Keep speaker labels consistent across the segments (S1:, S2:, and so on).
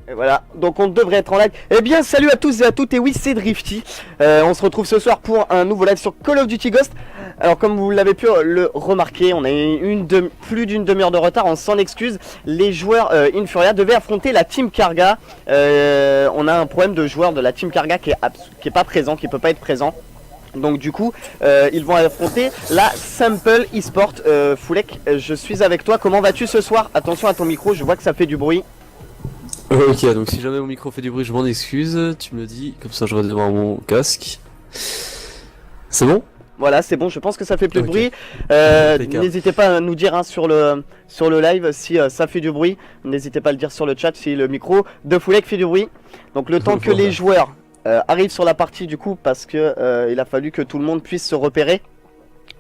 S1: Et voilà, donc on devrait être en live. Eh bien, salut à tous et à toutes, et oui, c'est Drifty. On se retrouve ce soir pour un nouveau live sur Call of Duty Ghost. Alors, comme vous l'avez pu le remarquer, on a plus d'une demi-heure de retard, on s'en excuse. Les joueurs Infuria devaient affronter la Team Karga. On a un problème de joueur de la Team Karga qui est pas présent, qui peut pas être présent. Donc du coup, ils vont affronter la Sample eSport. Foulek, je suis avec toi, comment vas-tu ce soir? Attention à ton micro, je vois que ça fait du bruit.
S2: Ok, donc si jamais mon micro fait du bruit, je m'en excuse, tu me le dis, comme ça je redémarre mon casque. C'est bon?
S1: Voilà, c'est bon, je pense que ça fait plus de bruit. N'hésitez pas à nous dire sur le live si ça fait du bruit. N'hésitez pas à le dire sur le chat si le micro de Foulek fait du bruit. Donc le temps que les joueurs arrivent sur la partie du coup, parce que il a fallu que tout le monde puisse se repérer.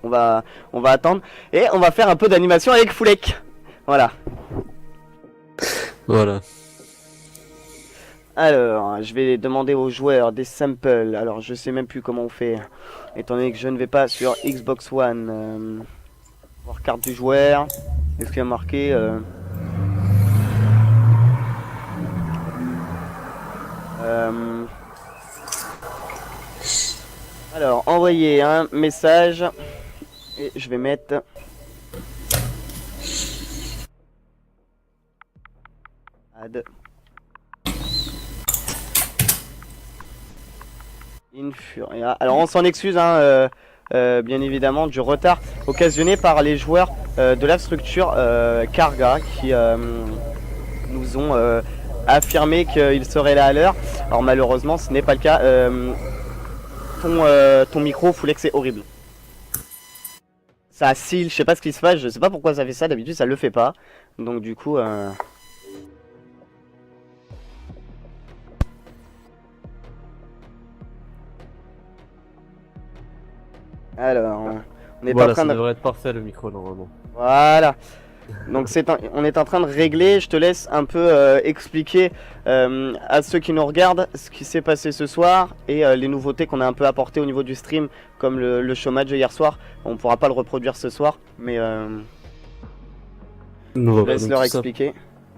S1: On va attendre et on va faire un peu d'animation avec Foulek. Voilà.
S2: Voilà.
S1: Alors, je vais demander aux joueurs des samples. Alors, je sais même plus comment on fait, étant donné que je ne vais pas sur Xbox One. Voir carte du joueur. Est-ce qu'il y a marqué Alors, envoyer un message. Et je vais mettre... Add. Infuria. Alors on s'en excuse bien évidemment du retard occasionné par les joueurs de la structure Karga qui nous ont affirmé qu'ils seraient là à l'heure. Alors malheureusement ce n'est pas le cas. Ton micro Foulek, c'est horrible. Ça oscille, je sais pas ce qui se passe, je sais pas pourquoi ça fait ça, d'habitude ça le fait pas. Donc du coup... Alors, on est
S2: voilà,
S1: en train
S2: ça
S1: de...
S2: devrait être parfait le micro normalement.
S1: Voilà. Donc on est en train de régler. Je te laisse un peu expliquer à ceux qui nous regardent ce qui s'est passé ce soir et les nouveautés qu'on a un peu apportées au niveau du stream, comme le showmatch de hier soir. On pourra pas le reproduire ce soir, mais je laisse leur expliquer.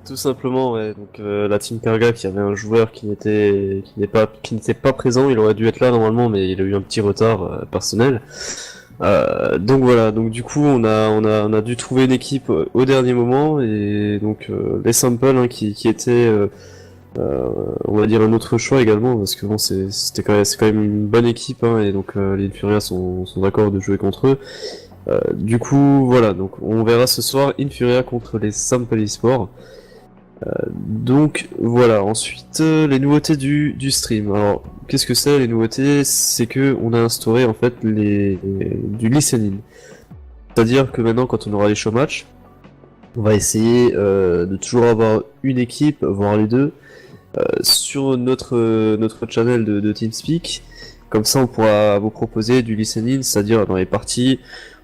S2: Tout simplement, ouais. Donc la Team Karga qui avait un joueur qui n'était pas présent, il aurait dû être là normalement, mais il a eu un petit retard personnel. Donc voilà, donc du coup on a dû trouver une équipe au dernier moment et donc les samples qui étaient on va dire un autre choix également parce que bon c'est quand même une bonne équipe et donc les Infuria sont d'accord de jouer contre eux. Du coup voilà, donc on verra ce soir Infuria contre les Sample eSport. Donc voilà, ensuite les nouveautés du stream. Alors qu'est-ce que c'est les nouveautés? C'est que on a instauré en fait du listening. C'est-à-dire que maintenant quand on aura les show matchs, on va essayer de toujours avoir une équipe, voire les deux, sur notre channel de TeamSpeak. Comme ça on pourra vous proposer du listening, c'est-à-dire dans les parties,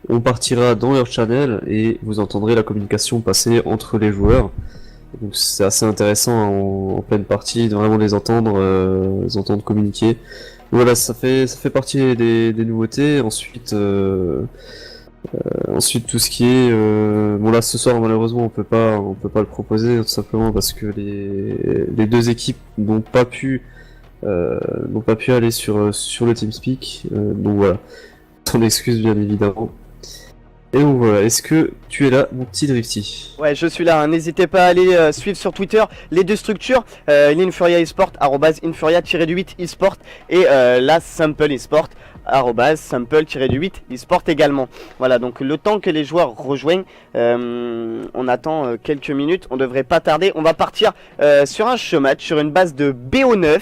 S2: on partira dans leur channel et vous entendrez la communication passer entre les joueurs. Donc c'est assez intéressant en pleine partie de vraiment les entendre communiquer. Voilà, ça fait partie des nouveautés. Ensuite tout ce qui est bon là ce soir malheureusement on peut pas le proposer tout simplement parce que les deux équipes n'ont pas pu aller sur le TeamSpeak. Donc voilà, ton excuse bien évidemment. Et donc voilà, est-ce que tu es là, mon petit Drifty?
S1: Ouais, je suis là, n'hésitez pas à aller suivre sur Twitter les deux structures, l'Infuria eSport, @Infuria-8 eSport, et la Sample eSport, @Sample-8 eSport également. Voilà, donc le temps que les joueurs rejoignent, on attend quelques minutes, on devrait pas tarder. On va partir sur un showmatch, sur une base de BO9,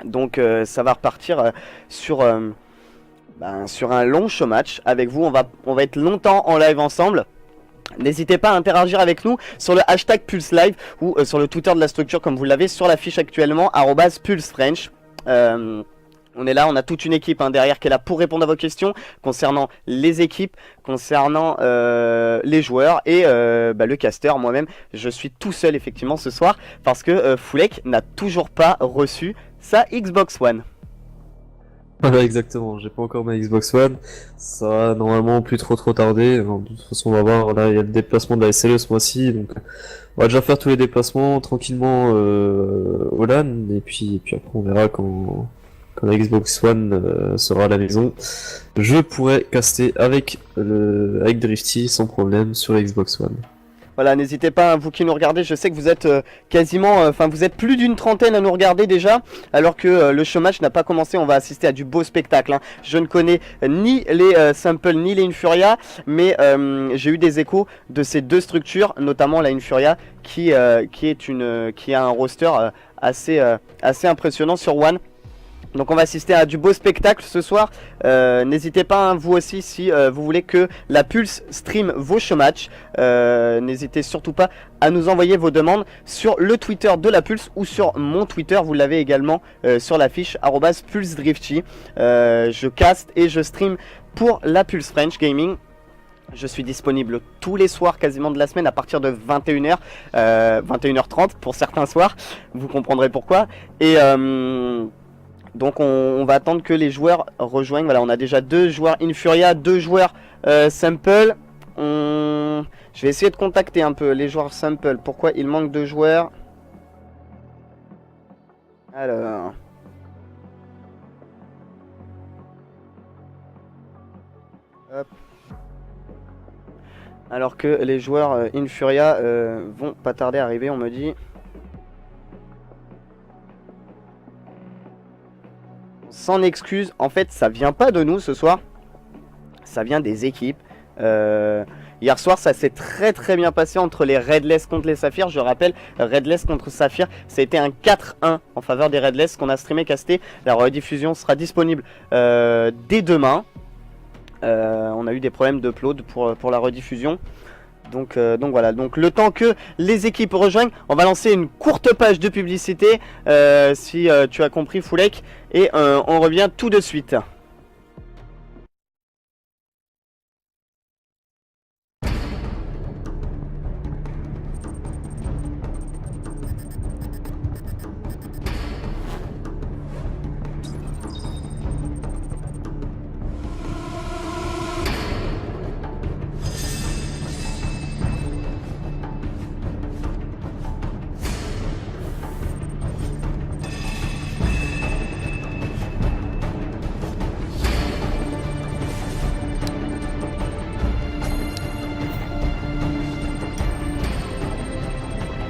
S1: donc ça va repartir sur un long showmatch avec vous. On va être longtemps en live ensemble. N'hésitez pas à interagir avec nous sur le hashtag PulseLive ou sur le Twitter de la structure comme vous l'avez sur l'affiche actuellement, @PulseFrench. On est là, on a toute une équipe derrière qui est là pour répondre à vos questions concernant les équipes, concernant les joueurs et le caster. Moi-même, je suis tout seul effectivement ce soir parce que Foulek n'a toujours pas reçu sa Xbox One.
S2: Voilà, exactement. J'ai pas encore ma Xbox One. Ça va normalement plus trop tarder. De toute façon, on va voir. Là, il y a le déplacement de la SLE ce mois-ci, donc on va déjà faire tous les déplacements tranquillement au LAN, et puis après on verra quand la Xbox One sera à la maison. Je pourrai caster avec Drifty sans problème sur la Xbox One.
S1: Voilà, n'hésitez pas, hein, vous qui nous regardez, je sais que vous êtes quasiment, enfin vous êtes plus d'une trentaine à nous regarder déjà, alors que le showmatch n'a pas commencé, on va assister à du beau spectacle. Hein. Je ne connais ni les Simple ni les Infuria, mais j'ai eu des échos de ces deux structures, notamment la Infuria, qui a un roster assez impressionnant sur One. Donc on va assister à du beau spectacle ce soir. N'hésitez pas, hein, vous aussi, si vous voulez que la Pulse stream vos showmatchs. N'hésitez surtout pas à nous envoyer vos demandes sur le Twitter de la Pulse ou sur mon Twitter. Vous l'avez également sur l'affiche @PulseDrifty. Je caste et je stream pour la Pulse French Gaming. Je suis disponible tous les soirs quasiment de la semaine à partir de 21h, 21h30 pour certains soirs. Vous comprendrez pourquoi. Et donc on va attendre que les joueurs rejoignent. Voilà, on a déjà 2 joueurs Infuria, 2 joueurs Simple. Je vais essayer de contacter un peu les joueurs Simple. Pourquoi il manque de joueurs? Alors... Hop. Alors que les joueurs Infuria vont pas tarder à arriver, on me dit. Sans excuse, en fait ça vient pas de nous ce soir, ça vient des équipes. Hier soir ça s'est très bien passé entre les Redless contre les Saphirs. Je rappelle, Redless contre Saphir, ça a été un 4-1 en faveur des Redless qu'on a streamé casté. La rediffusion sera disponible dès demain. On a eu des problèmes d'upload pour la rediffusion. Donc voilà, donc le temps que les équipes rejoignent, on va lancer une courte page de publicité, si tu as compris Foulek, et on revient tout de suite.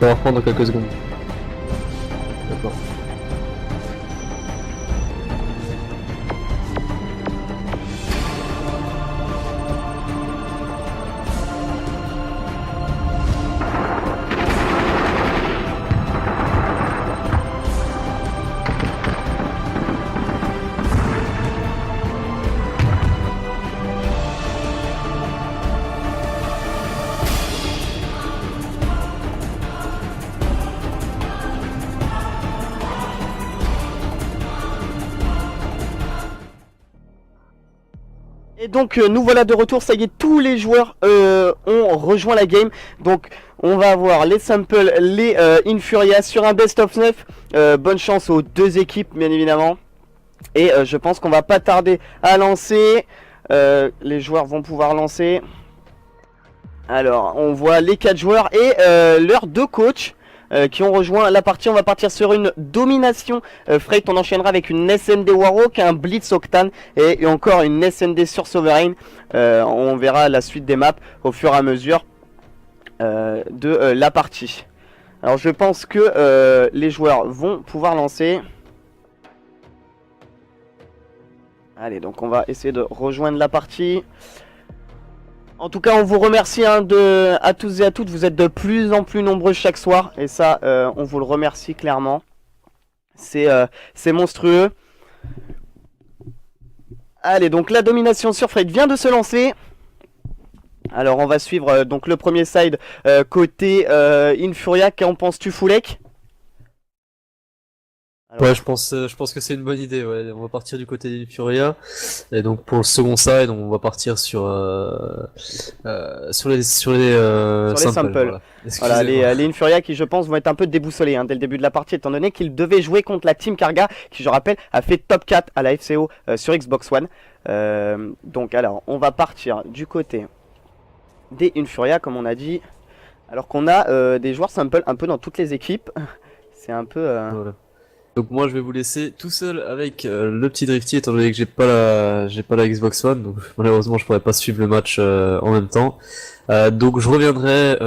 S2: On va reprendre dans quelques secondes. D'accord.
S1: Et donc nous voilà de retour, ça y est, tous les joueurs ont rejoint la game. Donc on va avoir les Samples, les Infuria sur un best of 9. Bonne chance aux deux équipes bien évidemment. Et je pense qu'on va pas tarder à lancer. Les joueurs vont pouvoir lancer. Alors on voit les 4 joueurs et leurs 2 coachs. Qui ont rejoint la partie. On va partir sur une domination Freight. On enchaînera avec une SND Warhawk, un Blitz Octane et encore une SND sur Sovereign. On verra la suite des maps au fur et à mesure de la partie. Alors je pense que les joueurs vont pouvoir lancer. Allez, donc on va essayer de rejoindre la partie. En tout cas, on vous remercie à tous et à toutes. Vous êtes de plus en plus nombreux chaque soir. Et ça, on vous le remercie clairement. C'est monstrueux. Allez, donc la domination sur Freight vient de se lancer. Alors, on va suivre donc le premier side côté Infuria. Qu'en penses-tu, Foulek? Alors,
S2: Ouais, je pense que c'est une bonne idée. Ouais. On va partir du côté d'Infuria, et donc pour le second side, on va partir sur les
S1: sur les
S2: samples.
S1: samples.
S2: Voilà.
S1: Voilà,
S2: Excusez-moi.
S1: les Infuria qui je pense vont être un peu déboussolés dès le début de la partie, étant donné qu'ils devaient jouer contre la Team Karga, qui je rappelle a fait top 4 à la FCO sur Xbox One. Donc alors on va partir du côté des Infuria comme on a dit, alors qu'on a des joueurs samples un peu dans toutes les équipes. C'est un peu...
S2: Voilà. Donc moi je vais vous laisser tout seul avec le petit Drifty, étant donné que j'ai pas la Xbox One, donc malheureusement je pourrais pas suivre le match en même temps. Donc je reviendrai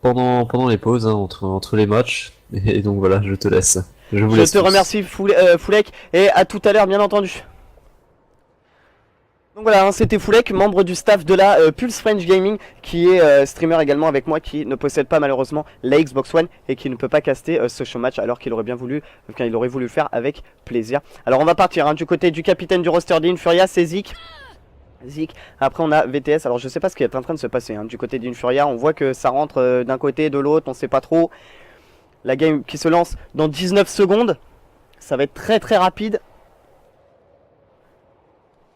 S2: pendant les pauses entre les matchs, et donc voilà, je te laisse. Je vous
S1: Je
S2: laisse
S1: te
S2: tous.
S1: remercie Foulek, et à tout à l'heure bien entendu. Donc voilà, c'était Foulek, membre du staff de la Pulse French Gaming, qui est streamer également avec moi, qui ne possède pas malheureusement la Xbox One et qui ne peut pas caster ce show match alors qu'il aurait bien voulu, il aurait voulu le faire avec plaisir. Alors on va partir du côté du capitaine du roster d'Infuria, c'est Zik. Zik. Après on a VTS, alors je sais pas ce qui est en train de se passer du côté d'Infuria, on voit que ça rentre d'un côté de l'autre, on sait pas trop. La game qui se lance dans 19 secondes, ça va être très rapide.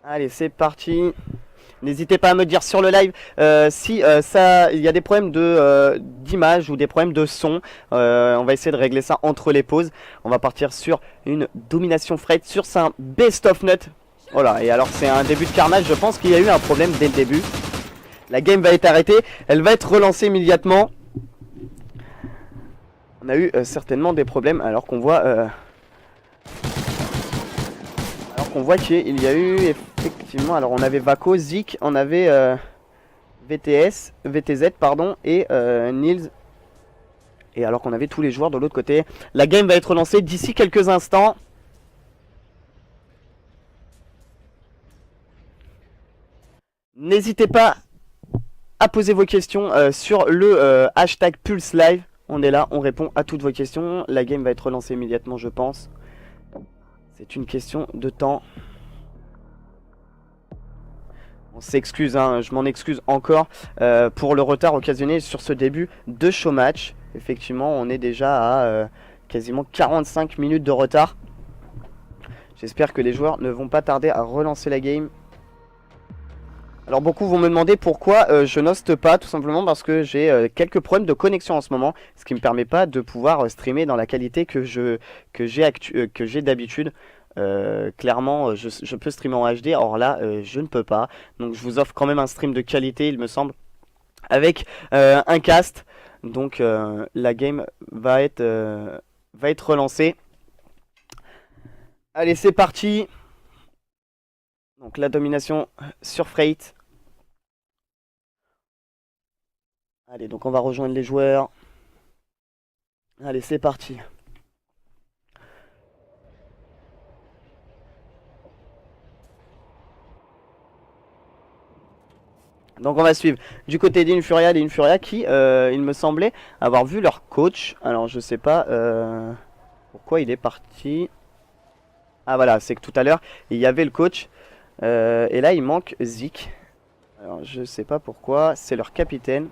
S1: Allez, c'est parti. N'hésitez pas à me dire sur le live si il y a des problèmes d'image ou des problèmes de son. On va essayer de régler ça entre les pauses. On va partir sur une domination freight sur un best of nut. Voilà, et alors c'est un début de carnage. Je pense qu'il y a eu un problème dès le début. La game va être arrêtée. Elle va être relancée immédiatement. On a eu certainement des problèmes alors qu'on voit... On voit qu'il y a eu effectivement, alors on avait Vaco, Zik, on avait VTZ pardon, et Nils. Et alors qu'on avait tous les joueurs de l'autre côté. La game va être relancée d'ici quelques instants. N'hésitez pas à poser vos questions sur le hashtag Pulse Live. On est là, on répond à toutes vos questions. La game va être relancée immédiatement, je pense. C'est une question de temps. On s'excuse, je m'en excuse encore pour le retard occasionné sur ce début de show match. Effectivement, on est déjà à quasiment 45 minutes de retard. J'espère que les joueurs ne vont pas tarder à relancer la game. Alors beaucoup vont me demander pourquoi je n'hoste pas, tout simplement parce que j'ai quelques problèmes de connexion en ce moment, ce qui ne me permet pas de pouvoir streamer dans la qualité que j'ai d'habitude. Clairement je peux streamer en HD, or là je ne peux pas, donc je vous offre quand même un stream de qualité il me semble, avec un cast. Donc la game va être relancée. Allez, c'est parti. Donc la domination sur Freight. Allez, donc on va rejoindre les joueurs. Allez, c'est parti. Donc on va suivre du côté d'Infuria, qui, il me semblait avoir vu leur coach. Alors je sais pas pourquoi il est parti. Ah voilà, c'est que tout à l'heure il y avait le coach. Et là il manque Zik. Alors je sais pas pourquoi, c'est leur capitaine.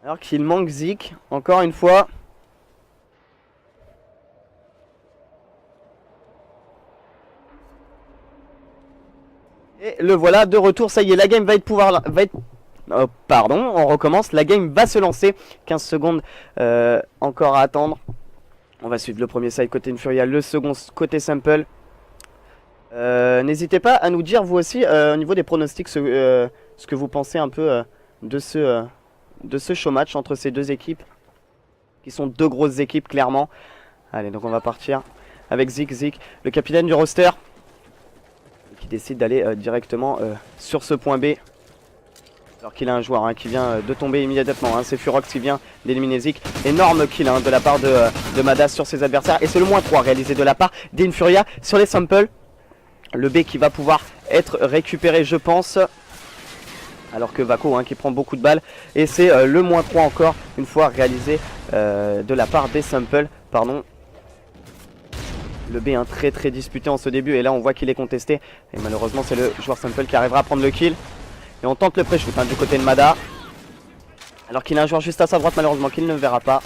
S1: Alors qu'il manque Zik, encore une fois. Et le voilà de retour, ça y est, la game va être pardon, on recommence, la game va se lancer. 15 secondes encore à attendre. On va suivre le premier side côté Infuria, le second côté Sample. N'hésitez pas à nous dire vous aussi au niveau des pronostics ce que vous pensez un peu de ce show match entre ces deux équipes, qui sont deux grosses équipes clairement. Allez, donc on va partir avec Zik, le capitaine du roster, qui décide d'aller directement sur ce point B. Alors qu'il a un joueur qui vient de tomber immédiatement, c'est Furox qui vient d'éliminer Zik. Énorme kill de la part de Madas sur ses adversaires. Et c'est le -3 réalisé de la part d'Infuria sur les samples. Le B qui va pouvoir être récupéré, je pense. Alors que Vaco qui prend beaucoup de balles. Et c'est le -3 encore une fois réalisé de la part des samples. Pardon. Le B très disputé en ce début. Et là on voit qu'il est contesté. Et malheureusement c'est le joueur sample qui arrivera à prendre le kill. Et on tente le pré-shoot hein, du côté de Mada. Alors qu'il a un joueur juste à sa droite malheureusement qu'il ne verra pas.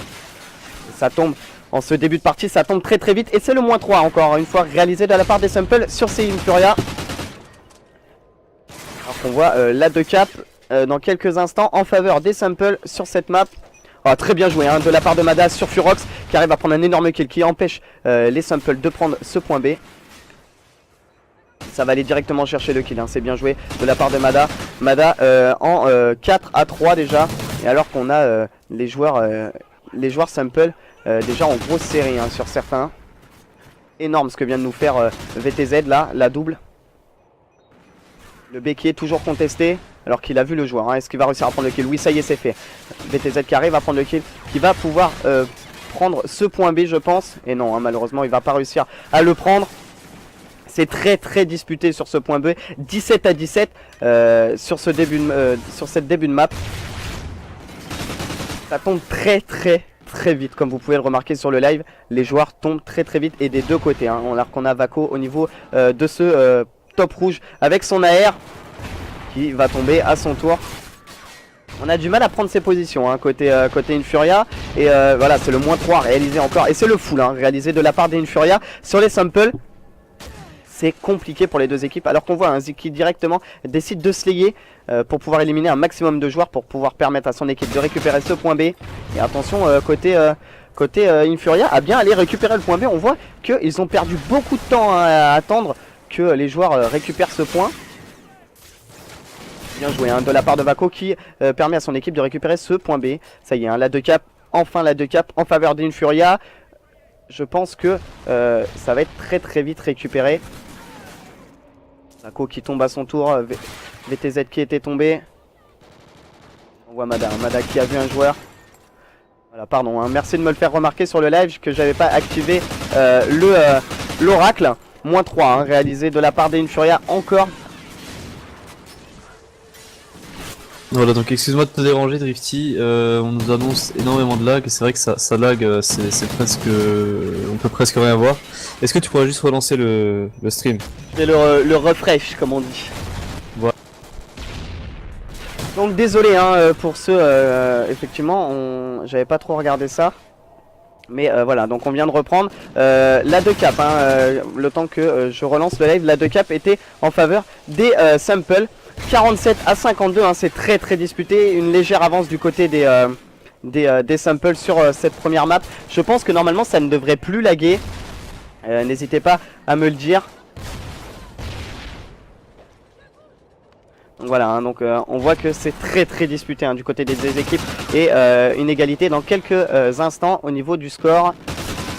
S1: Et ça tombe en ce début de partie, ça tombe très vite. Et c'est le moins 3 encore une fois réalisé de la part des Simple sur ces Infuria. Alors qu'on voit la 2 cap dans quelques instants en faveur des Simple sur cette map. Oh, très bien joué hein, de la part de Mada sur Furox qui arrive à prendre un énorme kill qui empêche les Simple de prendre ce point B. Ça va aller directement chercher le kill, hein. C'est bien joué de la part de Mada. Mada en 4 à 3 déjà. Et alors qu'on a les joueurs Simple déjà en grosse série hein, sur certains. Énorme ce que vient de nous faire VTZ là, la double. Le B qui est toujours contesté alors qu'il a vu le joueur. Hein. Est-ce qu'il va réussir à prendre le kill? Oui, ça y est, c'est fait. VTZ qui arrive à prendre le kill, qui va pouvoir prendre ce point B je pense. Et non, hein, malheureusement il va pas réussir à le prendre. C'est très disputé sur ce point B. 17 à 17 sur cette début de map. Ça tombe très vite comme vous pouvez le remarquer sur le live. Les joueurs tombent très vite et des deux côtés. Hein. Alors qu'on a Vako au niveau de ce top rouge avec son AR qui va tomber à son tour. On a du mal à prendre ses positions hein, côté Infuria. Et voilà, c'est le moins 3 réalisé encore. Et c'est le full hein, réalisé de la part des Infuria sur les Simple. C'est compliqué pour les deux équipes alors qu'on voit un Zik qui directement décide de slayer pour pouvoir éliminer un maximum de joueurs pour pouvoir permettre à son équipe de récupérer ce point B. Et attention côté Infuria à bien aller récupérer le point B. On voit qu'ils ont perdu beaucoup de temps hein, à attendre que les joueurs récupèrent ce point. Bien joué hein, de la part de Vako qui permet à son équipe de récupérer ce point B. Ça y est, hein, la 2 cap, enfin la 2 cap en faveur d'Infuria. Je pense que ça va être très vite récupéré. Vako qui tombe à son tour, VTZ qui était tombé. On voit Mada qui a vu un joueur. Voilà, pardon, hein, merci de me le faire remarquer sur le live que j'avais pas activé l'oracle. Moins 3 hein, réalisé de la part des Infuria encore.
S2: Voilà, donc excuse-moi de te déranger Drifty, on nous annonce énormément de lag et c'est vrai que ça lag, c'est presque... on peut presque rien voir. Est-ce que tu pourrais juste relancer le stream?
S1: C'est le refresh comme on dit.
S2: Voilà.
S1: Donc désolé hein, pour ceux, effectivement, j'avais pas trop regardé ça. Mais voilà, donc on vient de reprendre la 2 cap, hein, le temps que je relance le live, la 2 cap était en faveur des Simple. 47 à 52, hein, c'est très disputé, une légère avance du côté des Simple sur cette première map. Je pense que normalement ça ne devrait plus laguer, n'hésitez pas à me le dire. Donc voilà, hein, donc on voit que c'est très disputé hein, du côté des deux équipes et une égalité dans quelques instants au niveau du score.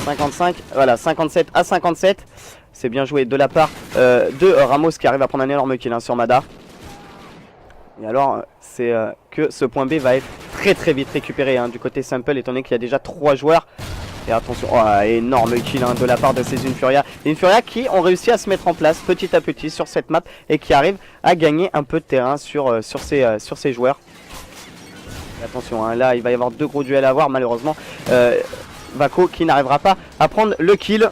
S1: 55, voilà, 57 à 57. C'est bien joué de la part de Ramos qui arrive à prendre un énorme kill hein, sur Mada. Et alors c'est que ce point B va être très vite récupéré hein, du côté Simple étant donné qu'il y a déjà 3 joueurs. Et attention, oh, énorme kill hein, de la part de ces Infuria. Les Infuria qui ont réussi à se mettre en place petit à petit sur cette map et qui arrivent à gagner un peu de terrain sur ces joueurs. Et attention, hein, là il va y avoir 2 gros duels à voir malheureusement. Vako qui n'arrivera pas à prendre le kill.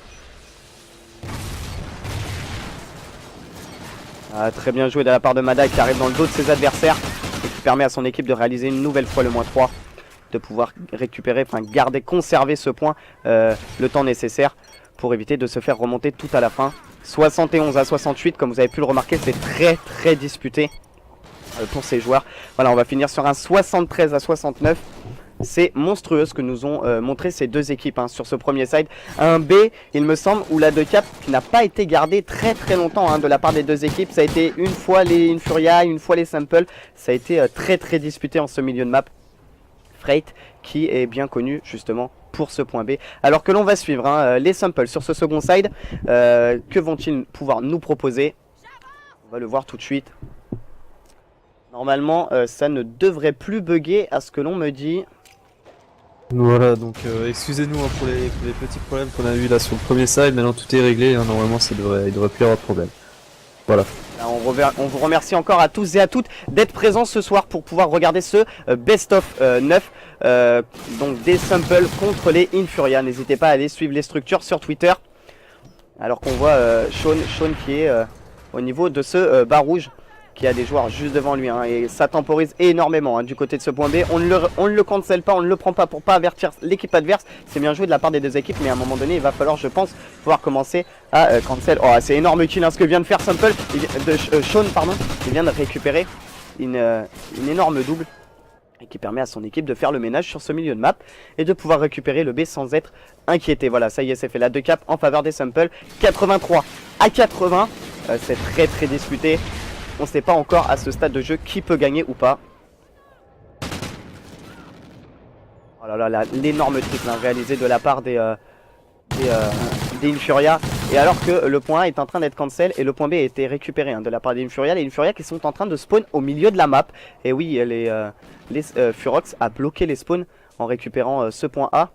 S1: Très bien joué de la part de Mada qui arrive dans le dos de ses adversaires et qui permet à son équipe de réaliser une nouvelle fois le moins 3. De pouvoir récupérer, enfin garder, conserver ce point le temps nécessaire pour éviter de se faire remonter tout à la fin. 71 à 68, comme vous avez pu le remarquer, c'est très disputé pour ces joueurs. Voilà, on va finir sur un 73 à 69. C'est monstrueux ce que nous ont montré ces deux équipes hein, sur ce premier side. Un B, il me semble, où la 2 cap qui n'a pas été gardée très longtemps hein, de la part des deux équipes. Ça a été une fois les Infuria, une fois les Simple. Ça a été très disputé en ce milieu de map. Freight qui est bien connu justement pour ce point B. Alors que l'on va suivre hein, les Simple sur ce second side. Que vont-ils pouvoir nous proposer? On va le voir tout de suite. Normalement, ça ne devrait plus bugger à ce que l'on me dit.
S2: Voilà, donc excusez-nous hein, pour les petits problèmes qu'on a eu là sur le premier side. Maintenant tout est réglé, hein, normalement il devrait plus y avoir de problème. Voilà.
S1: On vous remercie encore à tous et à toutes d'être présents ce soir pour pouvoir regarder ce Best of 9 donc des Simple contre les Infuria. N'hésitez pas à aller suivre les structures sur Twitter. Alors qu'on voit Sean qui est au niveau de ce bas rouge qui a des joueurs juste devant lui, hein, et ça temporise énormément, hein, du côté de ce point B. On ne le cancel pas, on ne le prend pas pour pas avertir l'équipe adverse. C'est bien joué de la part des deux équipes, mais à un moment donné il va falloir, je pense, pouvoir commencer à cancel. Oh, c'est énorme kill, hein, ce que vient de faire Simple, Sean, pardon, il vient de récupérer une énorme double, et qui permet à son équipe de faire le ménage sur ce milieu de map et de pouvoir récupérer le B sans être inquiété. Voilà, ça y est, c'est fait. La 2 cap en faveur des Simple. 83 à 80. C'est très très disputé. On ne sait pas encore à ce stade de jeu qui peut gagner ou pas. Oh là là, l'énorme triple, hein, réalisé de la part des Infuria, et alors que le point A est en train d'être cancel et le point B a été récupéré, hein, de la part des Infuria. Les Infuria qui sont en train de spawn au milieu de la map. Et oui, Furox a bloqué les spawns en récupérant ce point A,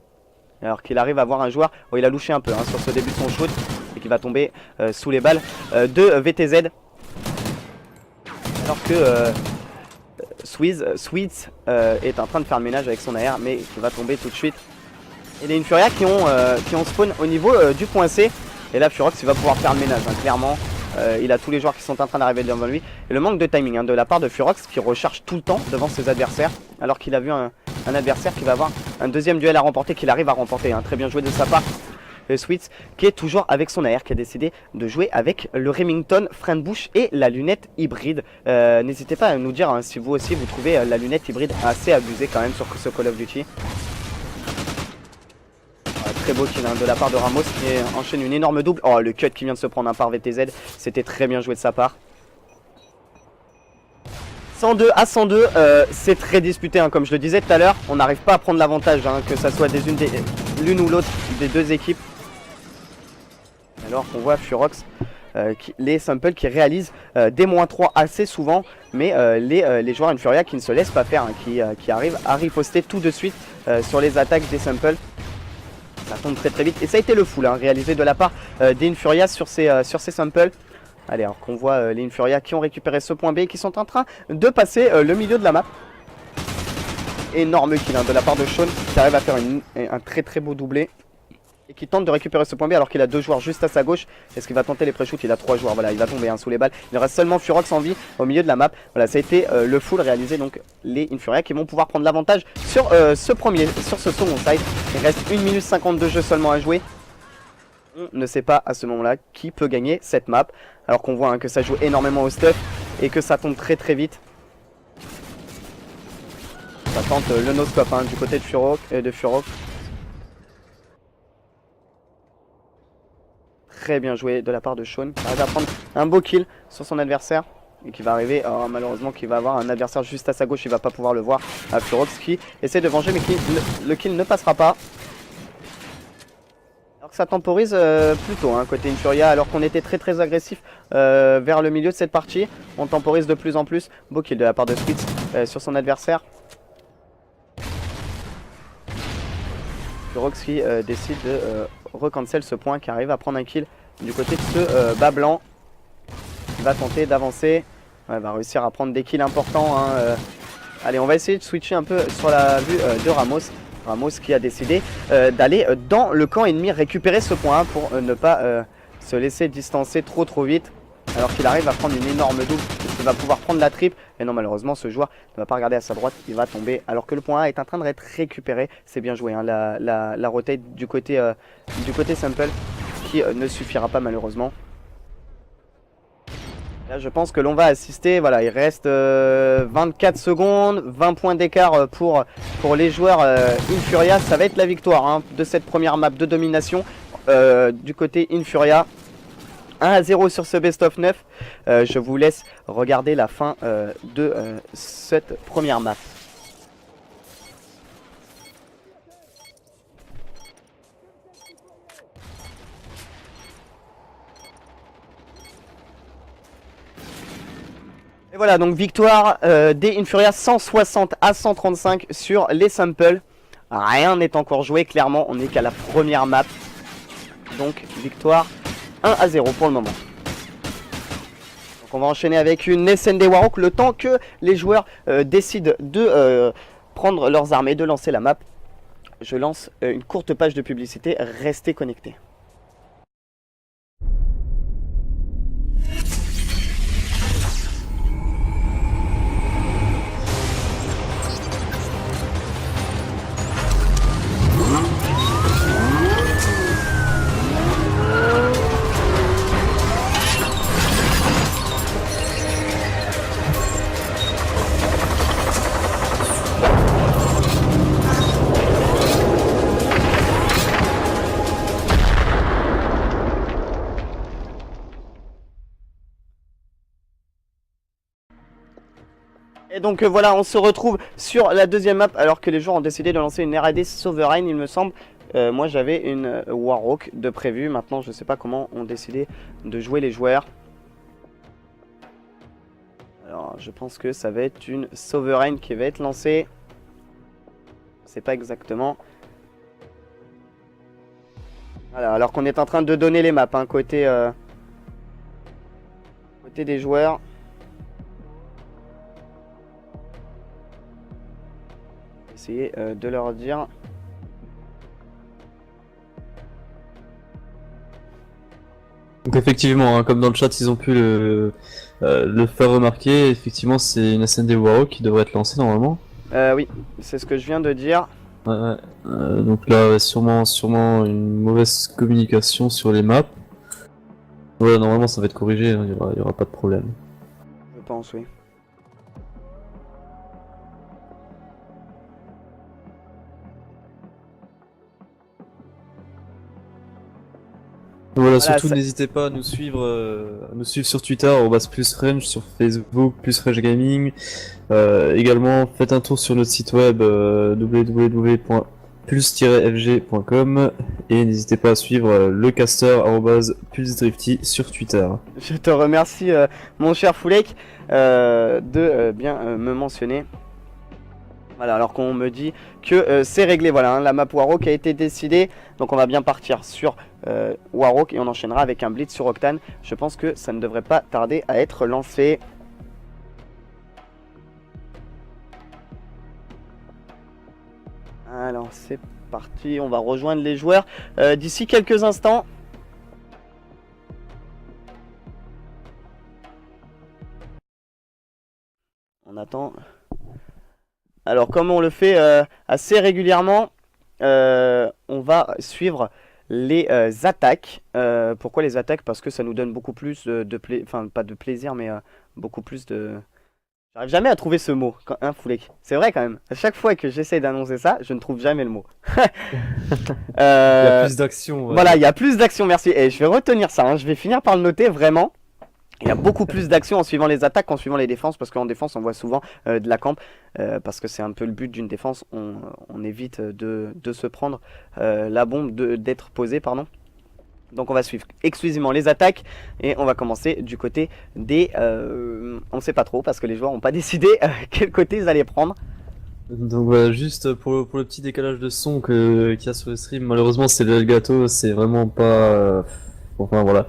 S1: alors qu'il arrive à voir un joueur. Oh, il a louché un peu, hein, sur ce début de son shoot, et qui va tomber sous les balles de VTZ, alors que Sweets est en train de faire le ménage avec son AR, mais qui va tomber tout de suite. Et les Infuria qui ont spawn au niveau du point C. Et là Furox il va pouvoir faire le ménage, hein, clairement. Il a tous les joueurs qui sont en train d'arriver devant lui. Et le manque de timing, hein, de la part de Furox, qui recharge tout le temps devant ses adversaires, alors qu'il a vu un adversaire qui va avoir un deuxième duel à remporter, qu'il arrive à remporter, hein. Très bien joué de sa part. Le Sweets qui est toujours avec son AR, qui a décidé de jouer avec le Remington Friendbush et la lunette hybride. N'hésitez pas à nous dire, hein, si vous aussi vous trouvez la lunette hybride assez abusée quand même sur ce Call of Duty. Très beau kill, hein, de la part de Ramos, qui enchaîne une énorme double. Oh, le cut qui vient de se prendre, hein, par VTZ, c'était très bien joué de sa part. 102 à 102, c'est très disputé, hein, comme je le disais tout à l'heure. On n'arrive pas à prendre l'avantage, hein, que ça soit l'une ou l'autre des deux équipes. Alors qu'on voit Furox, les Simple qui réalisent des -3 assez souvent, mais les joueurs Infuria qui ne se laissent pas faire, hein, qui arrivent à riposter tout de suite sur les attaques des Simple. Ça tombe très très vite, et ça a été le full, hein, réalisé de la part des Infuria sur ces Simple. Allez, alors qu'on voit les Infuria qui ont récupéré ce point B et qui sont en train de passer le milieu de la map. Énorme kill, hein, de la part de Sean, qui arrive à faire un très très beau doublé, et qui tente de récupérer ce point B alors qu'il a deux joueurs juste à sa gauche. Est-ce qu'il va tenter les pré-shoots? Il a trois joueurs, voilà, il va tomber, hein, sous les balles. Il reste seulement Furox en vie au milieu de la map. Voilà, ça a été le full réalisé, donc les Infuria qui vont pouvoir prendre l'avantage sur ce second side. Il reste 1 minute 50 de jeu seulement à jouer. On ne sait pas à ce moment-là qui peut gagner cette map, alors qu'on voit, hein, que ça joue énormément au stuff et que ça tombe très très vite. Ça tente le no-scope, hein, du côté de Furox. Très bien joué de la part de Sean, qui arrive à prendre un beau kill sur son adversaire, et qui va arriver, malheureusement, qui va avoir un adversaire juste à sa gauche, il va pas pouvoir le voir. Furox qui essaie de venger, mais le kill ne passera pas. Alors que ça temporise plutôt, hein, côté Infuria, alors qu'on était très très agressif vers le milieu de cette partie. On temporise de plus en plus. Beau kill de la part de Sweets sur son adversaire. Furox qui décide de recancel ce point, qui arrive à prendre un kill du côté de ce bas blanc. Il va tenter d'avancer. Ouais, il va réussir à prendre des kills importants, hein. Allez, on va essayer de switcher un peu sur la vue de Ramos. Ramos qui a décidé d'aller dans le camp ennemi récupérer ce point pour ne pas se laisser distancer trop vite, alors qu'il arrive à prendre une énorme double. Il va pouvoir prendre la triple, et non, malheureusement ce joueur ne va pas regarder à sa droite, il va tomber alors que le point A est en train d'être récupéré. C'est bien joué, hein, la rotate du côté Simple, qui ne suffira pas malheureusement. Là, je pense que l'on va assister, voilà, il reste 24 secondes, 20 points d'écart pour les joueurs Infuria. Ça va être la victoire, hein, de cette première map de domination du côté Infuria. 1-0 sur ce best of 9. Je vous laisse regarder la fin de cette première map. Et voilà, donc victoire des Infuria 160 à 135 sur les Simple. Rien n'est encore joué, clairement, on n'est qu'à la première map. Donc victoire 1-0 pour le moment. Donc on va enchaîner avec une SND Warhawk le temps que les joueurs décident de prendre leurs armes et de lancer la map. Je lance une courte page de publicité, restez connectés. Et donc voilà, on se retrouve sur la deuxième map alors que les joueurs ont décidé de lancer une RAD Sovereign, il me semble. Moi j'avais une Warhawk de prévu, maintenant je sais pas comment ont décidé de jouer les joueurs. Alors je pense que ça va être une Sovereign qui va être lancée. Je sais pas exactement. Voilà, alors qu'on est en train de donner les maps, hein, côté des joueurs. Essayer de leur dire.
S2: Donc effectivement, hein, comme dans le chat, ils ont pu le faire remarquer, effectivement c'est une SND Warhawk qui devrait être lancée normalement.
S1: Oui, c'est ce que je viens de dire.
S2: Ouais, ouais. Donc là, ouais, sûrement une mauvaise communication sur les maps. Voilà, normalement ça va être corrigé, hein, il y aura pas de problème.
S1: Je pense, oui.
S2: Voilà,
S1: Voilà,
S2: surtout
S1: ça...
S2: n'hésitez pas à nous suivre sur Twitter, +Range, sur Facebook, +Range Gaming. Également, faites un tour sur notre site web www.plus-fg.com et n'hésitez pas à suivre le caster @pulsedrifty sur Twitter.
S1: Je te remercie, mon cher Foulek, de bien me mentionner. Voilà, alors qu'on me dit que c'est réglé, voilà, hein, la map Warhawk a été décidée. Donc on va bien partir sur Warhawk et on enchaînera avec un blitz sur Octane. Je pense que ça ne devrait pas tarder à être lancé. Alors c'est parti, on va rejoindre les joueurs d'ici quelques instants. On attend. Alors comme on le fait assez régulièrement, on va suivre les attaques. Pourquoi les attaques? Parce que ça nous donne beaucoup plus de plaisir, enfin pas de plaisir, mais beaucoup plus de... J'arrive jamais à trouver ce mot, hein, Foulek. C'est vrai quand même. À chaque fois que j'essaie d'annoncer ça, je ne trouve jamais le mot.
S2: Il y a plus d'action. Ouais.
S1: Voilà, il y a plus d'action, merci. Et je vais retenir ça, hein. Je vais finir par le noter vraiment. Il y a beaucoup plus d'action en suivant les attaques qu'en suivant les défenses, parce qu'en défense on voit souvent de la camp, parce que c'est un peu le but d'une défense, on évite de se prendre la bombe, d'être posé, pardon. Donc on va suivre exclusivement les attaques, et on va commencer du côté des... on ne sait pas trop, parce que les joueurs n'ont pas décidé quel côté ils allaient prendre.
S2: Donc voilà, juste pour le petit décalage de son qu'il y a sur le stream, malheureusement c'est le Elgato, c'est vraiment pas... Enfin voilà,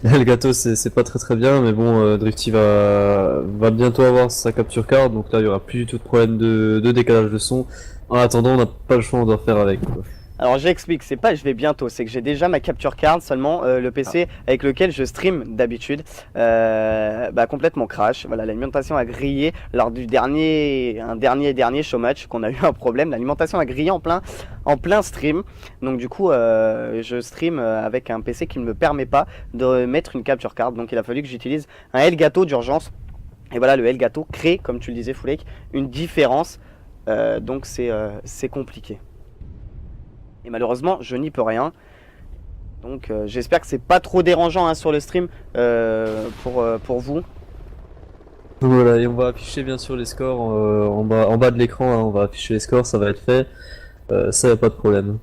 S2: Elgato c'est pas très bien, mais bon, Drifty va bientôt avoir sa capture card, donc là il y aura plus du tout de problème de décalage de son. En attendant, on n'a pas le choix, on doit faire avec, quoi.
S1: Alors j'explique, c'est pas je vais bientôt, c'est que j'ai déjà ma capture card, seulement le PC avec lequel je stream d'habitude complètement crash. Voilà, l'alimentation a grillé lors du dernier showmatch qu'on a eu un problème. L'alimentation a grillé en plein stream. Donc du coup je stream avec un PC qui ne me permet pas de mettre une capture card. Donc il a fallu que j'utilise un Elgato d'urgence. Et voilà, le Elgato crée, comme tu le disais Foulek, une différence. Donc c'est compliqué. Et malheureusement, je n'y peux rien. Donc j'espère que c'est pas trop dérangeant, hein, sur le stream pour vous.
S2: Donc voilà, et on va afficher bien sûr les scores en bas de l'écran, hein, on va afficher les scores, ça va être fait. Ça y a pas de problème.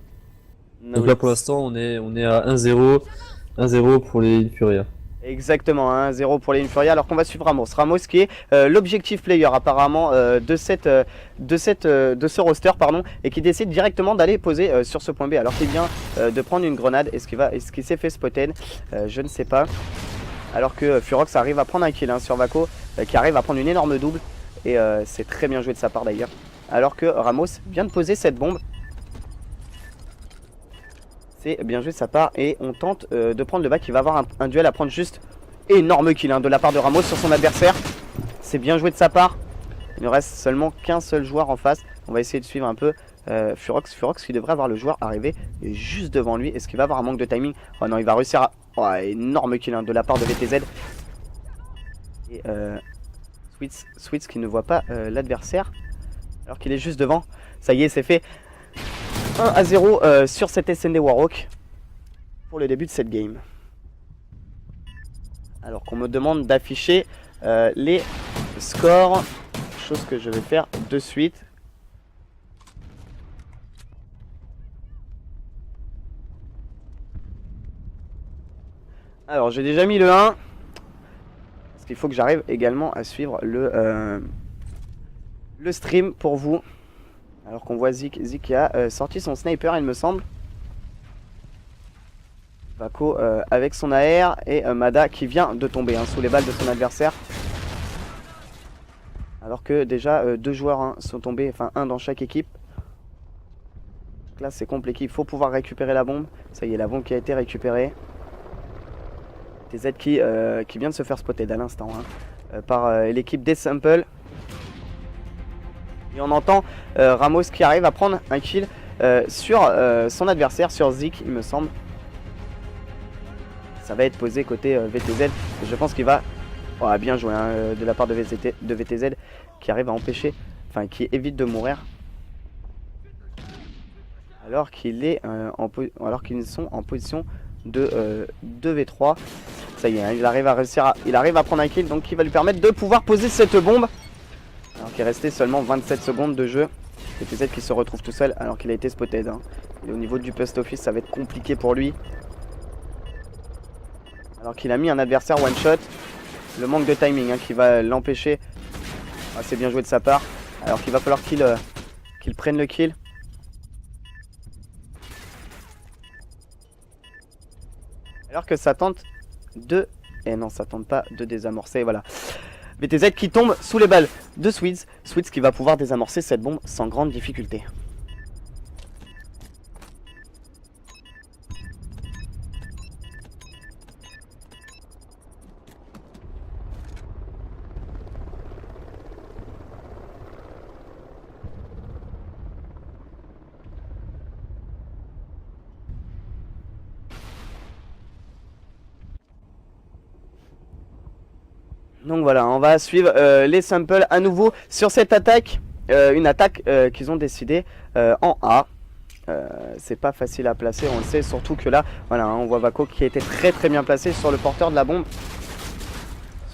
S2: Donc là pour l'instant on est à 1-0 pour les Infuria.
S1: Exactement, 1-0 pour les Infuria, alors qu'on va suivre Ramos. Ramos qui est l'objectif player apparemment de ce roster, pardon, et qui décide directement d'aller poser sur ce point B, alors qu'il vient de prendre une grenade. Est-ce qu'il s'est fait spotter? Je ne sais pas. Alors que Furox arrive à prendre un kill, hein, sur Vako, qui arrive à prendre une énorme double. Et c'est très bien joué de sa part d'ailleurs. Alors que Ramos vient de poser cette bombe. C'est bien joué de sa part et on tente de prendre le back. Il va avoir un duel à prendre juste. Énorme kill, hein, de la part de Ramos sur son adversaire. C'est bien joué de sa part. Il ne reste seulement qu'un seul joueur en face. On va essayer de suivre un peu Furox qui devrait avoir le joueur arrivé juste devant lui. Est-ce qu'il va avoir un manque de timing? Oh non, il va réussir à... Oh, énorme kill, hein, de la part de VTZ. Et Switz qui ne voit pas l'adversaire alors qu'il est juste devant. Ça y est, c'est fait. 1-0 sur cette SND Warhawk pour le début de cette game. Alors qu'on me demande d'afficher les scores. chose que je vais faire de suite. Alors j'ai déjà mis le 1. Parce qu'il faut que j'arrive également à suivre le stream pour vous. Alors qu'on voit Zik qui a sorti son sniper, il me semble. Vako avec son AR et Mada qui vient de tomber sous les balles de son adversaire. Alors que déjà 2 joueurs sont tombés, enfin 1 dans chaque équipe. Donc là c'est compliqué, il faut pouvoir récupérer la bombe. Ça y est, la bombe qui a été récupérée. TZ qui vient de se faire spotter à l'instant par l'équipe des Simple. Et on entend Ramos qui arrive à prendre un kill sur son adversaire, sur Zik il me semble. Ça va être posé côté VTZ. Je pense qu'il va bien jouer de la part de VTZ qui arrive à empêcher, enfin qui évite de mourir. Alors qu'ils sont en position de 2v3. Ça y est, il arrive à prendre un kill, donc qui va lui permettre de pouvoir poser cette bombe. Alors qu'il restait seulement 27 secondes de jeu. VTZ qui se retrouve tout seul alors qu'il a été spotted. Et au niveau du post office, ça va être compliqué pour lui. Alors qu'il a mis un adversaire one shot. Le manque de timing qui va l'empêcher. C'est bien joué de sa part. Alors qu'il va falloir qu'il prenne le kill. Alors que ça tente de... Et non, ça tente pas de désamorcer, voilà. VTZ qui tombe sous les balles de Sweets. Sweets qui va pouvoir désamorcer cette bombe sans grande difficulté. Donc voilà, on va suivre les Simple à nouveau sur cette attaque. Une attaque qu'ils ont décidé en A. C'est pas facile à placer, on le sait, surtout que là, voilà, on voit Vako qui a été très bien placé sur le porteur de la bombe.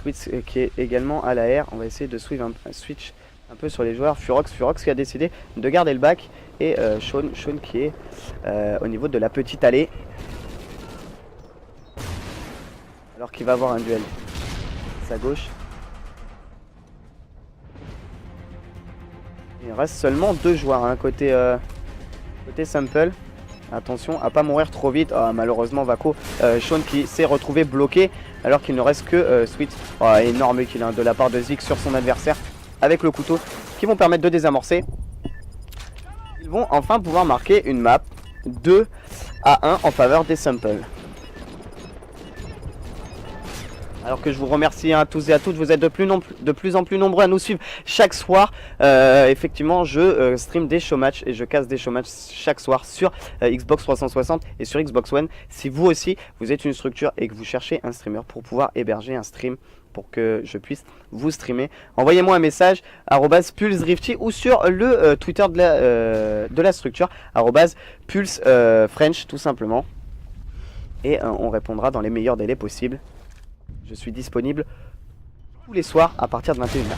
S1: Switch qui est également à la R. On va essayer de suivre un switch un peu sur les joueurs. Furox qui a décidé de garder le back. Et Sean qui est au niveau de la petite allée. Alors qu'il va avoir un duel. Sa gauche. Il reste seulement 2 joueurs côté Simple. Attention à pas mourir trop vite. Malheureusement Vako, Sean qui s'est retrouvé bloqué alors qu'il ne reste que Sweet. Énorme kill de la part de Zik sur son adversaire avec le couteau qui vont permettre de désamorcer. Ils vont enfin pouvoir marquer une map 2-1 en faveur des Simple. Alors que je vous remercie à tous et à toutes, vous êtes de plus en plus nombreux à nous suivre chaque soir. Effectivement, je stream des showmatchs et je casse des showmatchs chaque soir sur Xbox 360 et sur Xbox One. Si vous aussi, vous êtes une structure et que vous cherchez un streamer pour pouvoir héberger un stream pour que je puisse vous streamer, envoyez-moi un message @pulserifty ou sur le Twitter de la structure @pulsefrench tout simplement. Et on répondra dans les meilleurs délais possibles. Je suis disponible tous les soirs à partir de 21h.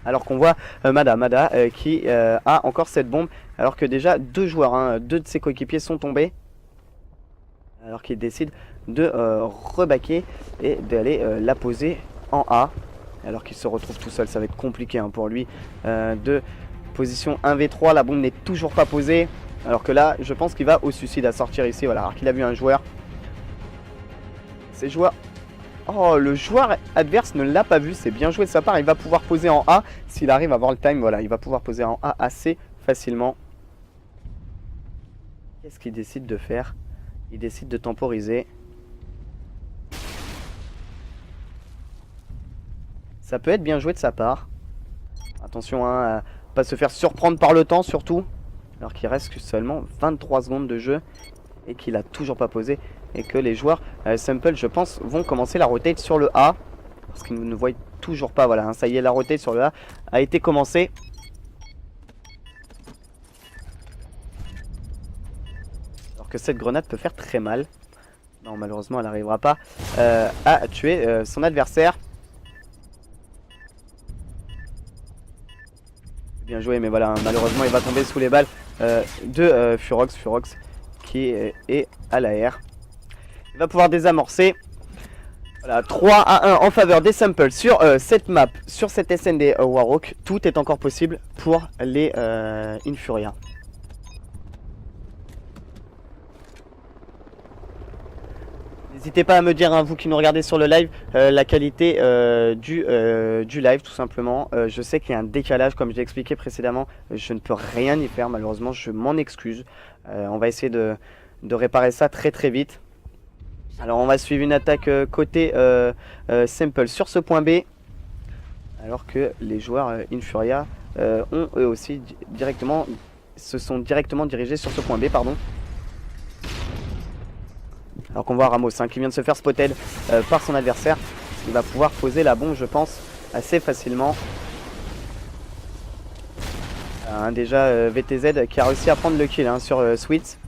S1: Alors qu'on voit Mada qui a encore cette bombe. Alors que déjà 2 joueurs, 2 de ses coéquipiers sont tombés. Alors qu'il décide de rebaquer et d'aller la poser en A. Alors qu'il se retrouve tout seul, ça va être compliqué pour lui. De position 1v3, la bombe n'est toujours pas posée. Alors que là, je pense qu'il va au suicide à sortir ici. Voilà, alors qu'il a vu un joueur. Ces joueurs... Oh, le joueur adverse ne l'a pas vu, c'est bien joué de sa part. Il va pouvoir poser en A s'il arrive à avoir le time. Voilà, il va pouvoir poser en A assez facilement. Qu'est-ce qu'il décide de faire? Il décide de temporiser. Ça peut être bien joué de sa part. Attention à pas se faire surprendre par le temps surtout. Alors qu'il reste seulement 23 secondes de jeu et qu'il a toujours pas posé. Et que les joueurs Simple, je pense, vont commencer la rotate sur le A. Parce qu'ils ne voient toujours pas. Voilà, ça y est, la rotate sur le A a été commencée. Alors que cette grenade peut faire très mal. Non, malheureusement, elle n'arrivera pas à tuer son adversaire. Bien joué, mais voilà, malheureusement il va tomber sous les balles de Furox. Furox qui est à l'AR. Il va pouvoir désamorcer. Voilà, 3-1 en faveur des Samples sur cette map, sur cette SND Warhawk. Tout est encore possible pour les Infuria. N'hésitez pas à me dire, hein, vous qui nous regardez sur le live, la qualité du live tout simplement. Je sais qu'il y a un décalage comme je l'ai expliqué précédemment. Je ne peux rien y faire malheureusement, je m'en excuse. On va essayer de réparer ça très très vite. Alors on va suivre une attaque côté Simple sur ce point B. Alors que les joueurs Infuria ont eux aussi se sont directement dirigés sur ce point B, pardon. Alors qu'on voit Ramos, hein, qui vient de se faire spotted par son adversaire. Il va pouvoir poser la bombe, je pense, assez facilement. Déjà VTZ qui a réussi à prendre le kill sur Sweets.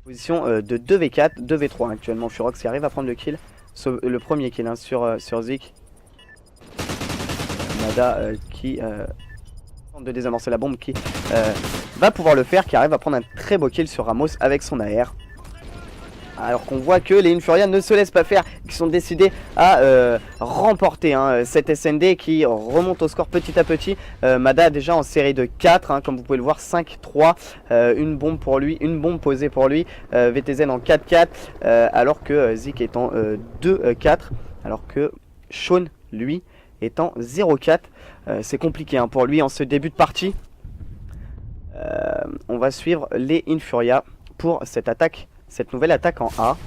S1: Position de 2v4, 2v3 actuellement. Furox qui arrive à prendre le kill. Le premier kill sur Zik. Mada qui tente de désamorcer la bombe, qui va pouvoir le faire, qui arrive à prendre un très beau kill sur Ramos avec son AR. Alors qu'on voit que les Infuria ne se laissent pas faire, qui sont décidés à remporter cette SND qui remonte au score petit à petit. Mada déjà en série de 4, comme vous pouvez le voir, 5-3, une bombe pour lui, une bombe posée pour lui, VTZ en 4-4, alors que Zik est en 2-4, alors que Sean, lui, est en 0-4. C'est compliqué pour lui en ce début de partie. On va suivre les Infuria pour cette attaque. Cette nouvelle attaque en A.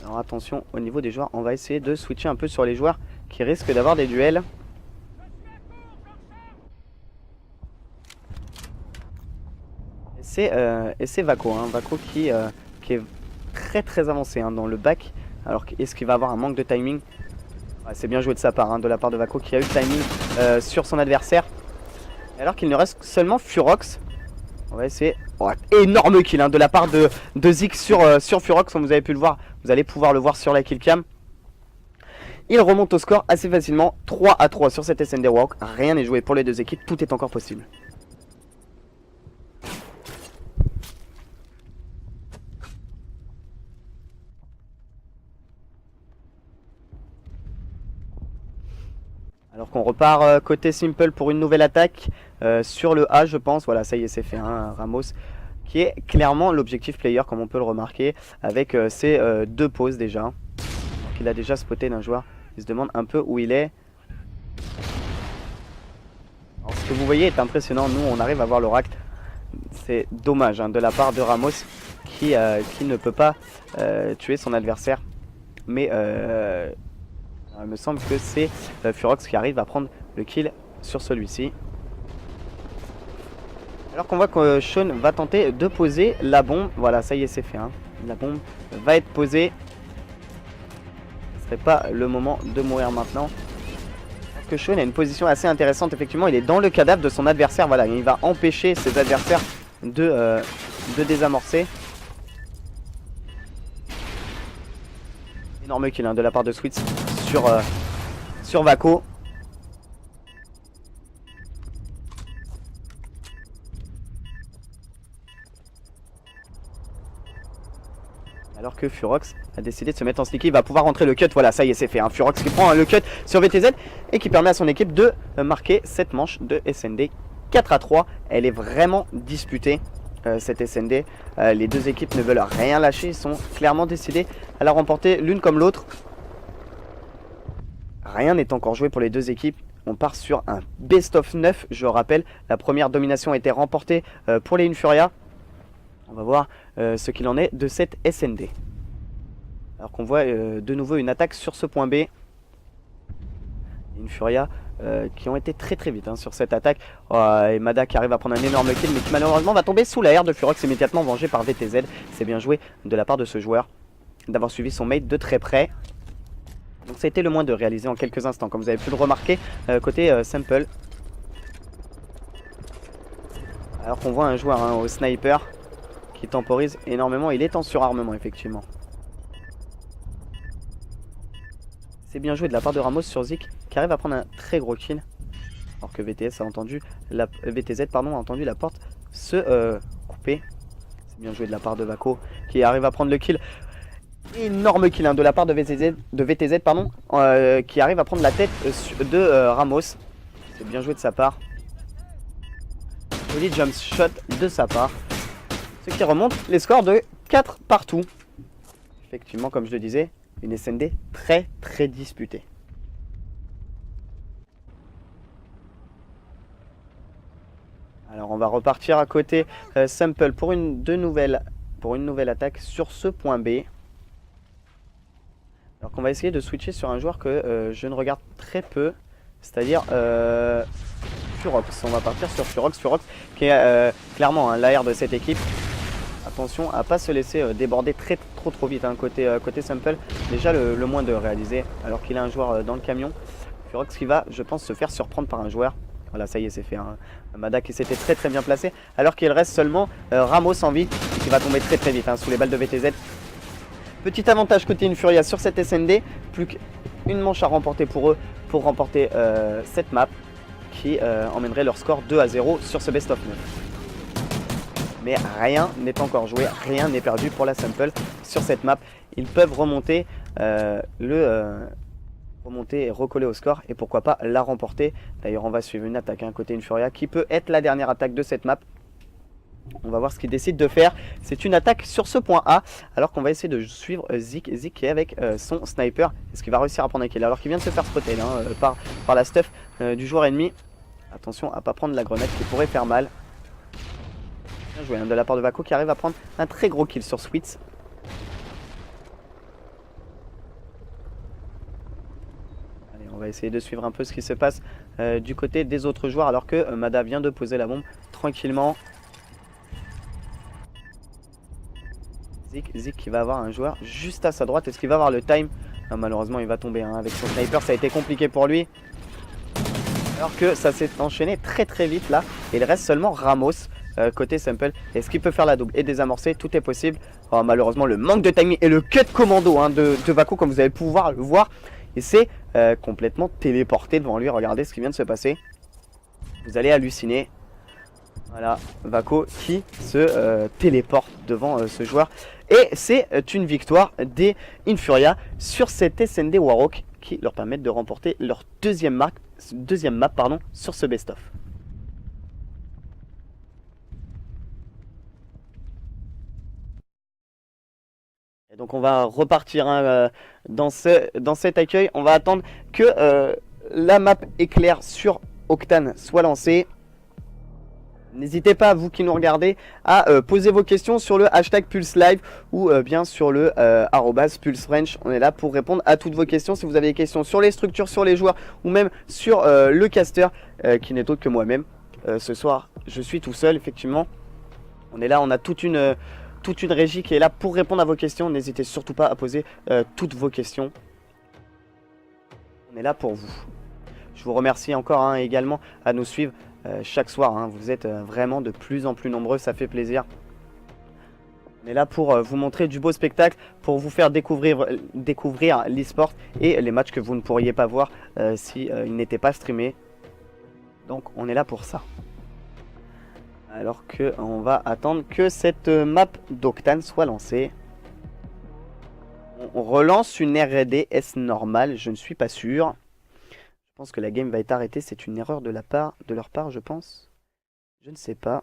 S1: Alors attention au niveau des joueurs, on va essayer de switcher un peu sur les joueurs qui risquent d'avoir des duels. Et c'est Vako, Vako qui est très très avancé dans le back. Alors est-ce qu'il va avoir un manque de timing? C'est bien joué de sa part, de la part de Vako qui a eu le timing sur son adversaire. Alors qu'il ne reste seulement Furox. On va essayer. Oh, énorme kill de la part de Zik sur Furox, comme vous avez pu le voir. Vous allez pouvoir le voir sur la killcam. Il remonte au score assez facilement. 3-3 sur cette SND Walk. Rien n'est joué pour les deux équipes. Tout est encore possible. Alors qu'on repart côté Simple pour une nouvelle attaque sur le A, je pense. Voilà, ça y est, c'est fait. Ramos qui est clairement l'objectif player, comme on peut le remarquer, avec ses deux pauses déjà. Donc, il a déjà spoté d'un joueur. Il se demande un peu où il est. Alors, ce que vous voyez est impressionnant. Nous, on arrive à voir l'oracle. C'est dommage de la part de Ramos qui ne peut pas tuer son adversaire. Mais il me semble que c'est Furox qui arrive à prendre le kill sur celui-ci. Alors qu'on voit que Sean va tenter de poser la bombe. Voilà, ça y est, c'est fait. La bombe va être posée. Ce serait pas le moment de mourir maintenant. Alors que Sean a une position assez intéressante. Effectivement, il est dans le cadavre de son adversaire. Voilà, il va empêcher ses adversaires de désamorcer. Énorme kill de la part de Sweets sur Vako. Alors que Furox a décidé de se mettre en sneaky, il va pouvoir rentrer le cut. Voilà, ça y est, c'est fait. Furox qui prend le cut sur VTZ et qui permet à son équipe de marquer cette manche de SND 4-3. Elle est vraiment disputée, cette SND. Les deux équipes ne veulent rien lâcher. Ils sont clairement décidés à la remporter l'une comme l'autre. Rien n'est encore joué pour les deux équipes. On part sur un best of 9, je rappelle. La première domination a été remportée pour les Infuria. On va voir ce qu'il en est de cette SND. Alors qu'on voit de nouveau une attaque sur ce point B. Infuria qui ont été très très vite sur cette attaque. Et Mada qui arrive à prendre un énorme kill, mais qui malheureusement va tomber sous la air de Furox, immédiatement vengé par VTZ. C'est bien joué de la part de ce joueur d'avoir suivi son mate de très près. Donc ça a été le moins de réaliser en quelques instants, comme vous avez pu le remarquer côté Simple. Alors qu'on voit un joueur au sniper qui temporise énormément. Il est en surarmement effectivement. C'est bien joué de la part de Ramos sur Zik qui arrive à prendre un très gros kill. Alors que VTZ a entendu la porte se couper. C'est bien joué de la part de Vako qui arrive à prendre le kill. Énorme kill de la part de VTZ qui arrive à prendre la tête de Ramos. C'est bien joué de sa part. Joli jump shot de sa part. Ce qui remonte les scores de 4 partout. Effectivement, comme je le disais, une SND très disputée. Alors on va repartir à côté Simple pour une nouvelle attaque sur ce point B. Alors qu'on va essayer de switcher sur un joueur que je ne regarde très peu, c'est-à-dire Furox. On va partir sur Furox qui est clairement l'AR de cette équipe. Attention à pas se laisser déborder trop vite côté Simple. Déjà le moins de réaliser alors qu'il a un joueur dans le camion. Furox qui va, je pense, se faire surprendre par un joueur. Voilà, ça y est, c'est fait. Mada qui s'était très bien placé alors qu'il reste seulement Ramos en vie qui va tomber très vite sous les balles de VTZ. Petit avantage côté Infuria sur cette SND. Plus qu'une manche à remporter pour eux pour remporter cette map qui emmènerait leur score 2-0 sur ce best of 9. Mais rien n'est encore joué, rien n'est perdu pour la Simple sur cette map. Ils peuvent remonter et recoller au score et pourquoi pas la remporter. D'ailleurs on va suivre une attaque côté Infuria qui peut être la dernière attaque de cette map. On va voir ce qu'ils décident de faire. C'est une attaque sur ce point A alors qu'on va essayer de suivre Zik qui est avec son sniper. Est-ce qu'il va réussir à prendre un kill alors qu'il vient de se faire spotter par la stuff du joueur ennemi. Attention à pas prendre la grenade qui pourrait faire mal. Bien joué de la part de Vako qui arrive à prendre un très gros kill sur Sweets. Allez, on va essayer de suivre un peu ce qui se passe du côté des autres joueurs alors que Mada vient de poser la bombe tranquillement. Zik qui va avoir un joueur juste à sa droite. Est-ce qu'il va avoir le time? Non, malheureusement il va tomber avec son sniper, ça a été compliqué pour lui. Alors que ça s'est enchaîné très vite là. Et il reste seulement Ramos côté Simple. Est-ce qu'il peut faire la double et désamorcer? Tout est possible. Oh, malheureusement le manque de timing et le cut commando de Vako comme vous allez pouvoir le voir. Et c'est complètement téléporté devant lui. Regardez ce qui vient de se passer. Vous allez halluciner. Voilà, Vako qui se téléporte devant ce joueur. Et c'est une victoire des Infuria sur cette SND Warhawk qui leur permettent de remporter leur deuxième map sur ce best-of. Et donc on va repartir dans cet accueil. On va attendre que la map éclair sur Octane soit lancée. N'hésitez pas, vous qui nous regardez, à poser vos questions sur le hashtag PulseLive ou bien sur le @PulseFrench. On est là pour répondre à toutes vos questions. Si vous avez des questions sur les structures, sur les joueurs ou même sur le caster qui n'est autre que moi-même. Ce soir, je suis tout seul, effectivement. On est là, on a toute une régie qui est là pour répondre à vos questions. N'hésitez surtout pas à poser toutes vos questions. On est là pour vous. Je vous remercie encore également à nous suivre chaque soir. Vous êtes vraiment de plus en plus nombreux, ça fait plaisir. On est là pour vous montrer du beau spectacle, pour vous faire découvrir l'e-sport et les matchs que vous ne pourriez pas voir si ils n'étaient pas streamés. Donc on est là pour ça. Alors que on va attendre que cette map d'Octane soit lancée. On relance une R&D, est-ce normal? Je ne suis pas sûr. Je pense que la game va être arrêtée, c'est une erreur de leur part, je pense. Je ne sais pas.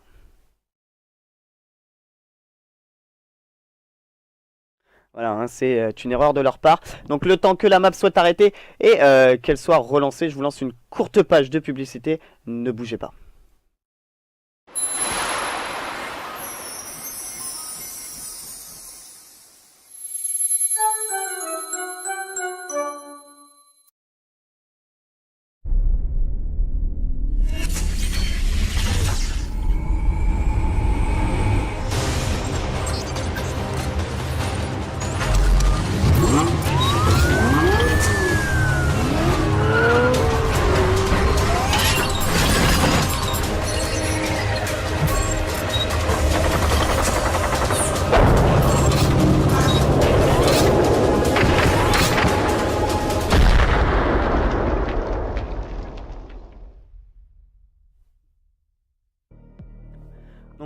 S1: Voilà, c'est une erreur de leur part. Donc le temps que la map soit arrêtée et qu'elle soit relancée, je vous lance une courte page de publicité. Ne bougez pas.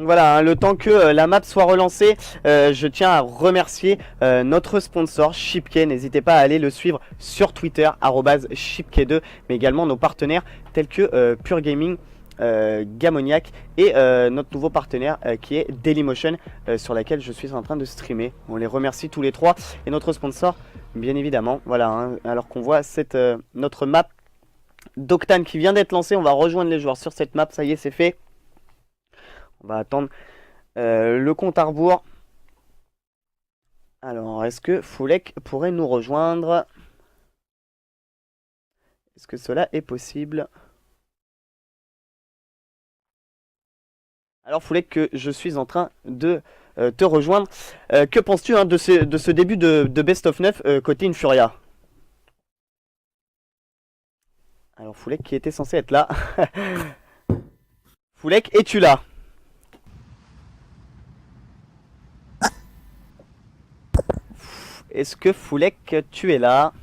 S1: voilà, hein, le temps que la map soit relancée, je tiens à remercier notre sponsor Shipkey. N'hésitez pas à aller le suivre sur Twitter, @Shipkey2, mais également nos partenaires tels que Pure Gaming, Gamoniac et notre nouveau partenaire qui est Dailymotion, sur laquelle je suis en train de streamer. On les remercie tous les trois et notre sponsor bien évidemment. Voilà, hein, alors qu'on voit notre map d'Octane qui vient d'être lancée, on va rejoindre les joueurs sur cette map, ça y est c'est fait. On va attendre le compte à rebours. Alors est-ce que Foulek pourrait nous rejoindre? Est-ce que cela est possible? Alors Foulek, que je suis en train de te rejoindre. Que penses-tu hein, de ce début de Best of 9 côté Infuria? Alors Foulek qui était censé être là. Foulek, es-tu là? Est-ce que Foulek, tu es là?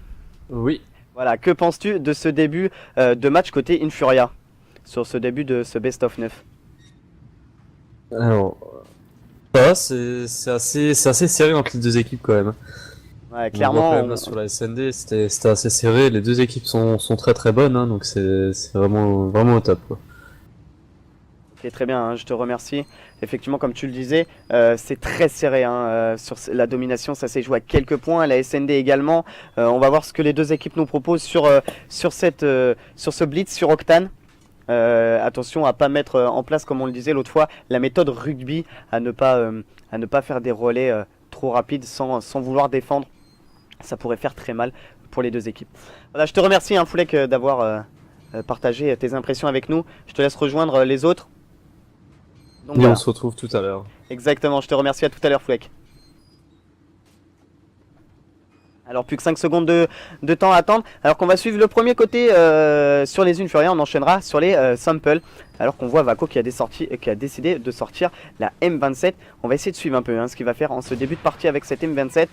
S2: Oui.
S1: Voilà, que penses-tu de ce début de match côté Infuria? Sur ce début de ce Best of 9?
S2: Alors, c'est assez serré entre les deux équipes quand même.
S1: Ouais,
S2: On
S1: clairement.
S2: voit quand même là, sur la SND, c'était assez serré. Les deux équipes sont très très bonnes, hein, donc c'est vraiment au top, quoi.
S1: Ok, très bien, hein, je te remercie. Effectivement, comme tu le disais, c'est très serré hein, sur la domination. Ça s'est joué à quelques points. La SND également. On va voir ce que les deux équipes nous proposent sur ce blitz sur Octane. Attention à pas mettre en place, comme on le disait l'autre fois, la méthode rugby, à ne pas faire des relais trop rapides sans vouloir défendre. Ça pourrait faire très mal pour les deux équipes. Voilà, je te remercie hein, Foulek d'avoir partagé tes impressions avec nous. Je te laisse rejoindre les autres. Donc,
S2: Et
S1: voilà.
S2: on se retrouve tout à l'heure.
S1: Exactement, je te remercie, à tout à l'heure Foulek. Alors plus que 5 secondes de temps à attendre. Alors qu'on va suivre le premier côté sur les Infuria, on enchaînera sur les samples. Alors qu'on voit Vako qui a décidé de sortir la M27. On va essayer de suivre un peu hein, ce qu'il va faire en ce début de partie avec cette M27.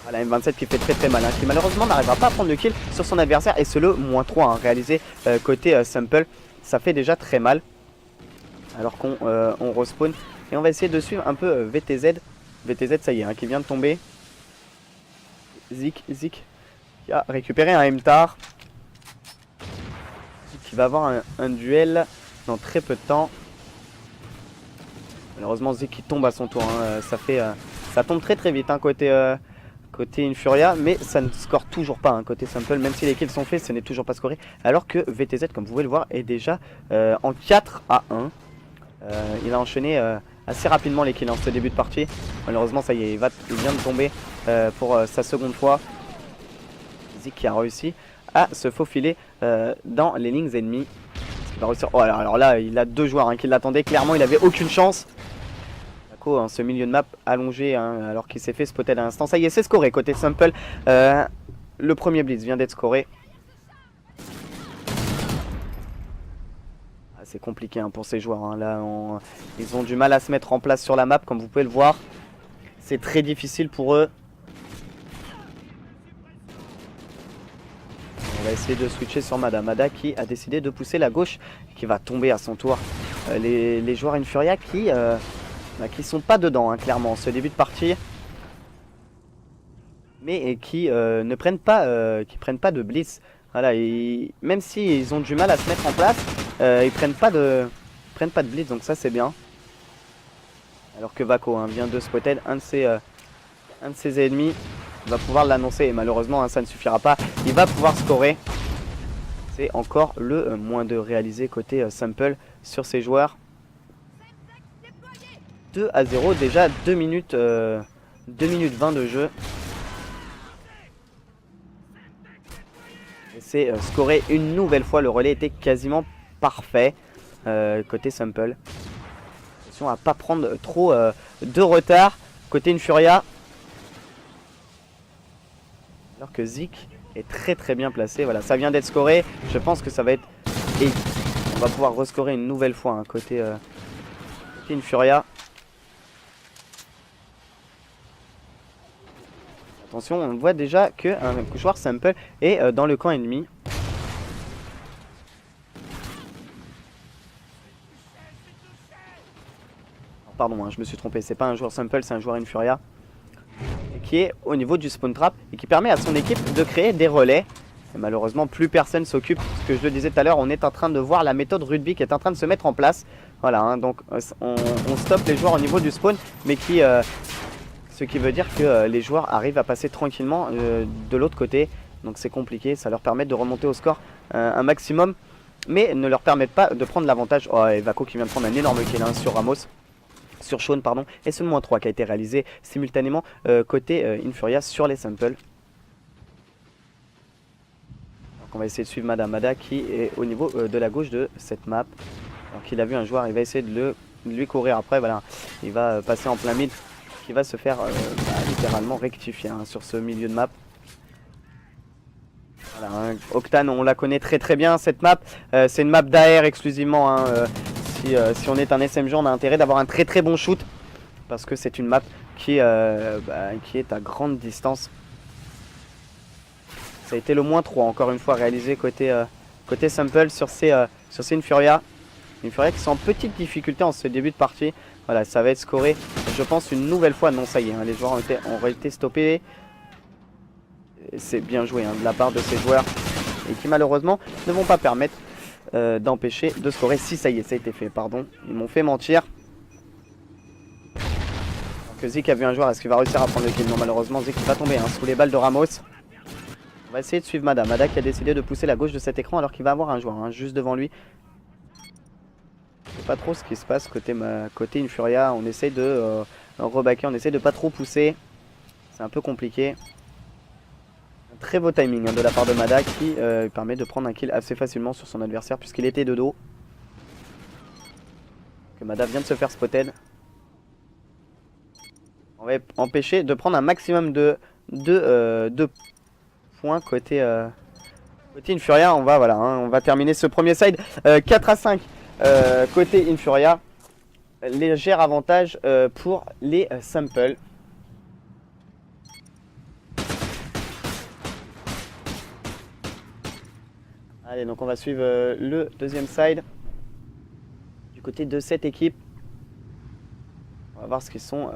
S1: Voilà, M27 qui fait très très mal, hein, qui malheureusement n'arrivera pas à prendre le kill sur son adversaire. Et c'est le -3 hein, réalisé côté sample. Ça fait déjà très mal. Alors qu'on respawn. Et on va essayer de suivre un peu VTZ. VTZ ça y est, hein, qui vient de tomber. Zik qui a récupéré un MTAR. Qui va avoir un duel dans très peu de temps. Malheureusement Zik qui tombe à son tour. Hein. Ça tombe très très vite hein, côté Infuria. Mais ça ne score toujours pas hein, côté Sample. Même si les kills sont faits, ce n'est toujours pas scoré. Alors que VTZ, comme vous pouvez le voir, est déjà en 4-1. Il a enchaîné assez rapidement les kills en ce début de partie. Malheureusement ça y est, il vient de tomber pour sa seconde fois. Zik qui a réussi à se faufiler dans les lignes ennemies. Il va réussir... Oh, alors là il a deux joueurs hein, qui l'attendaient. Clairement il avait aucune chance. Vako hein, ce milieu de map allongé hein, alors qu'il s'est fait spotter à l'instant. Ça y est, c'est scoré côté Sample. Le premier blitz vient d'être scoré. C'est compliqué hein, pour ces joueurs hein. Là ils ont du mal à se mettre en place sur la map, comme vous pouvez le voir. C'est très difficile pour eux. On va essayer de switcher sur Mada. Mada qui a décidé de pousser la gauche, qui va tomber à son tour. Les joueurs Infuria qui sont pas dedans hein, clairement ce début de partie. Mais qui ne prennent pas de blitz. Voilà, même s'ils ont du mal à se mettre en place, ils prennent pas de blitz, donc ça c'est bien. Alors que Vako hein, vient de spotter un de ses ennemis. Il va pouvoir l'annoncer et malheureusement hein, ça ne suffira pas. Il va pouvoir scorer. C'est encore le -2 réalisé côté Sample sur ses joueurs. 2-0, déjà 2 minutes 20 de jeu. C'est scoré une nouvelle fois. Le relais était quasiment parfait côté Sample. Attention à pas prendre trop de retard côté Infuria. Alors que Zik est très très bien placé. Voilà, ça vient d'être scoré. Je pense que ça va être... Et on va pouvoir rescorer une nouvelle fois hein, côté Infuria. Attention, on voit déjà qu'un joueur Sample est dans le camp ennemi. pardon, hein, je me suis trompé, c'est pas un joueur Simple, c'est un joueur Infuria. Qui est au niveau du spawn trap et qui permet à son équipe de créer des relais. Et malheureusement, plus personne s'occupe. Ce que je le disais tout à l'heure, on est en train de voir la méthode rugby qui est en train de se mettre en place. Voilà, hein, donc on stoppe les joueurs au niveau du spawn, mais ce qui veut dire que les joueurs arrivent à passer tranquillement de l'autre côté. Donc c'est compliqué, ça leur permet de remonter au score un maximum, mais ne leur permet pas de prendre l'avantage. Oh, et Vako qui vient de prendre un énorme kill hein, sur Ramos. Sur Sean, pardon, et ce -3 qui a été réalisé simultanément côté Infuria sur les samples. Donc on va essayer de suivre Mada qui est au niveau de la gauche de cette map. Alors qu'il a vu un joueur, il va essayer de lui courir après, voilà. Il va passer en plein mid, qui va se faire littéralement rectifier hein, sur ce milieu de map. Voilà, hein. Octane, on la connaît très bien cette map, c'est une map d'AR exclusivement. Hein, si on est un SMG, on a intérêt d'avoir un très bon shoot. Parce que c'est une map qui est à grande distance. Ça a été le -3 encore une fois réalisé côté Simple sur ces Infuria. Infuria qui sont en petite difficulté en ce début de partie. Voilà, ça va être scoré, je pense, une nouvelle fois. Non, ça y est, hein, les joueurs ont été stoppés. C'est bien joué hein, de la part de ces joueurs. Et qui malheureusement ne vont pas permettre d'empêcher de scorer. Si ça y est, ça a été fait, pardon, ils m'ont fait mentir. Donc Zik a vu un joueur, est-ce qu'il va réussir à prendre le kill? Non, malheureusement Zik va tomber hein, sous les balles de Ramos. On va essayer de suivre Mada qui a décidé de pousser la gauche de cet écran alors qu'il va avoir un joueur hein, juste devant lui. Je sais pas trop ce qui se passe côté Infuria, on essaye de rebacker, on essaye de pas trop pousser. C'est un peu compliqué. Un très beau timing hein, de la part de Mada qui permet de prendre un kill assez facilement sur son adversaire puisqu'il était de dos. Que Mada vient de se faire spotted. On va empêcher de prendre un maximum de points côté Infuria. On va, voilà, hein, on va terminer ce premier side 4-5 côté Infuria. Léger avantage pour les samples. Allez, donc on va suivre le deuxième side du côté de cette équipe. On va voir ce qu'ils sont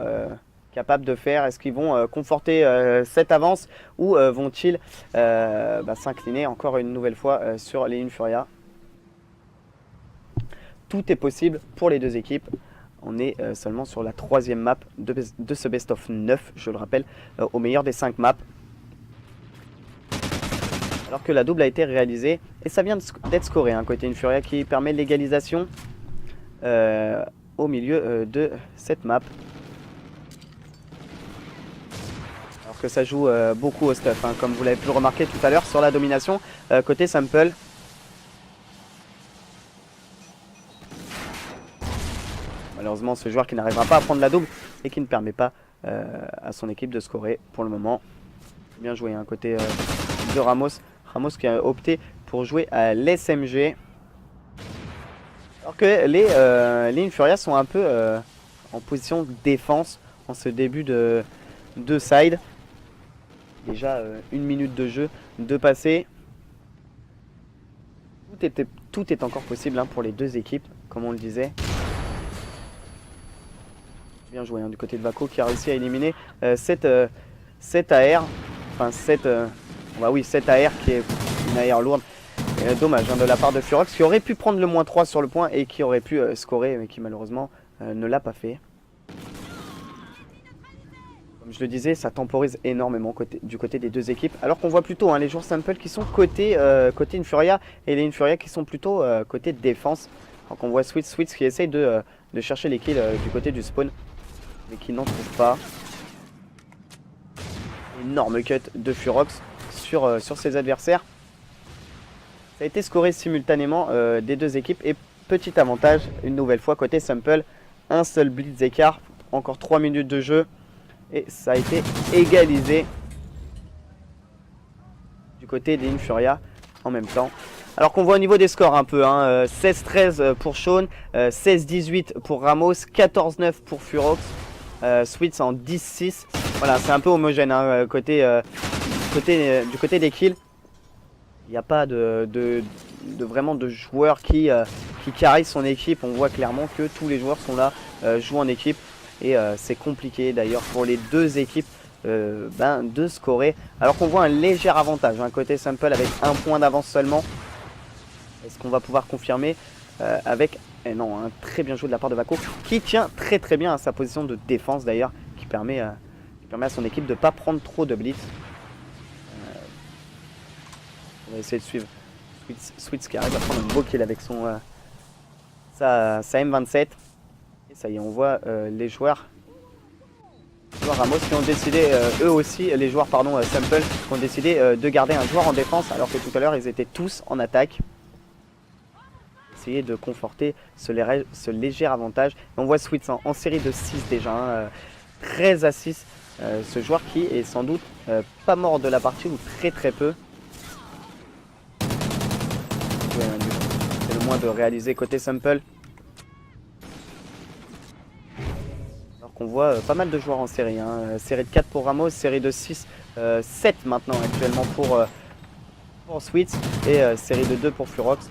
S1: capables de faire. Est-ce qu'ils vont conforter cette avance ou vont-ils s'incliner encore une nouvelle fois sur les Infuria? Tout est possible pour les deux équipes. On est seulement sur la troisième map de ce best of 9, je le rappelle, au meilleur des 5 maps. Alors que la double a été réalisée et ça vient d'être scoré, hein, côté Infuria qui permet l'égalisation au milieu de cette map. Alors que ça joue beaucoup au stuff, hein, comme vous l'avez pu le remarquer tout à l'heure sur la domination côté Simple. Malheureusement, ce joueur qui n'arrivera pas à prendre la double et qui ne permet pas à son équipe de scorer pour le moment. Bien joué, hein, côté de Ramos. Ramos qui a opté pour jouer à l'SMG. Alors que les Infuria sont un peu en position de défense en ce début de side. Déjà 1 minute de jeu de passé. Tout est encore possible hein, pour les deux équipes, comme on le disait. Bien joué hein, du côté de Vako qui a réussi à éliminer cette AR. Enfin cette AR qui est une AR lourde. Dommage hein, de la part de Furox qui aurait pu prendre le -3 sur le point et qui aurait pu scorer mais qui malheureusement ne l'a pas fait. Comme je le disais, ça temporise énormément du côté des deux équipes. Alors qu'on voit plutôt hein, les joueurs Simple qui sont côté Infuria et les Infuria qui sont plutôt côté défense. Donc on voit Switz qui essaye de chercher les kills du côté du spawn mais qui n'en trouve pas. Énorme cut de Furox sur ses adversaires. Ça a été scoré simultanément des deux équipes et petit avantage une nouvelle fois côté Simple. Un seul blitz écart, encore 3 minutes de jeu et ça a été égalisé du côté des Infuria en même temps. Alors qu'on voit au niveau des scores un peu, hein, 16-13 pour Sean, 16-18 pour Ramos, 14-9 pour Furox, Switz en 10-6. Voilà, c'est un peu homogène hein, du côté des kills. Il n'y a pas vraiment de joueur qui carry son équipe. On voit clairement que tous les joueurs sont là jouent en équipe. Et c'est compliqué d'ailleurs pour les deux équipes de scorer. Alors qu'on voit un léger avantage, côté Simple avec un point d'avance seulement. Est-ce qu'on va pouvoir confirmer avec... non, un très bien joué de la part de Vako, qui tient très bien à sa position de défense d'ailleurs, qui permet à son équipe de ne pas prendre trop de blitz. On va essayer de suivre Switz qui arrive à prendre un beau kill avec sa M27. Et ça y est, on voit les joueurs Ramos qui ont décidé, eux aussi, les joueurs Simple, qui ont décidé de garder un joueur en défense, alors que tout à l'heure ils étaient tous en attaque. Essayer de conforter ce léger avantage. Et on voit Switz en série de 6 déjà, 13 à 6. Ce joueur qui est sans doute pas mort de la partie ou très peu. C'est le moins de réaliser côté Simple. Alors qu'on voit pas mal de joueurs en série. Série de 4 pour Ramos, série de 6, 7 maintenant actuellement pour Switz et série de 2 pour Furox.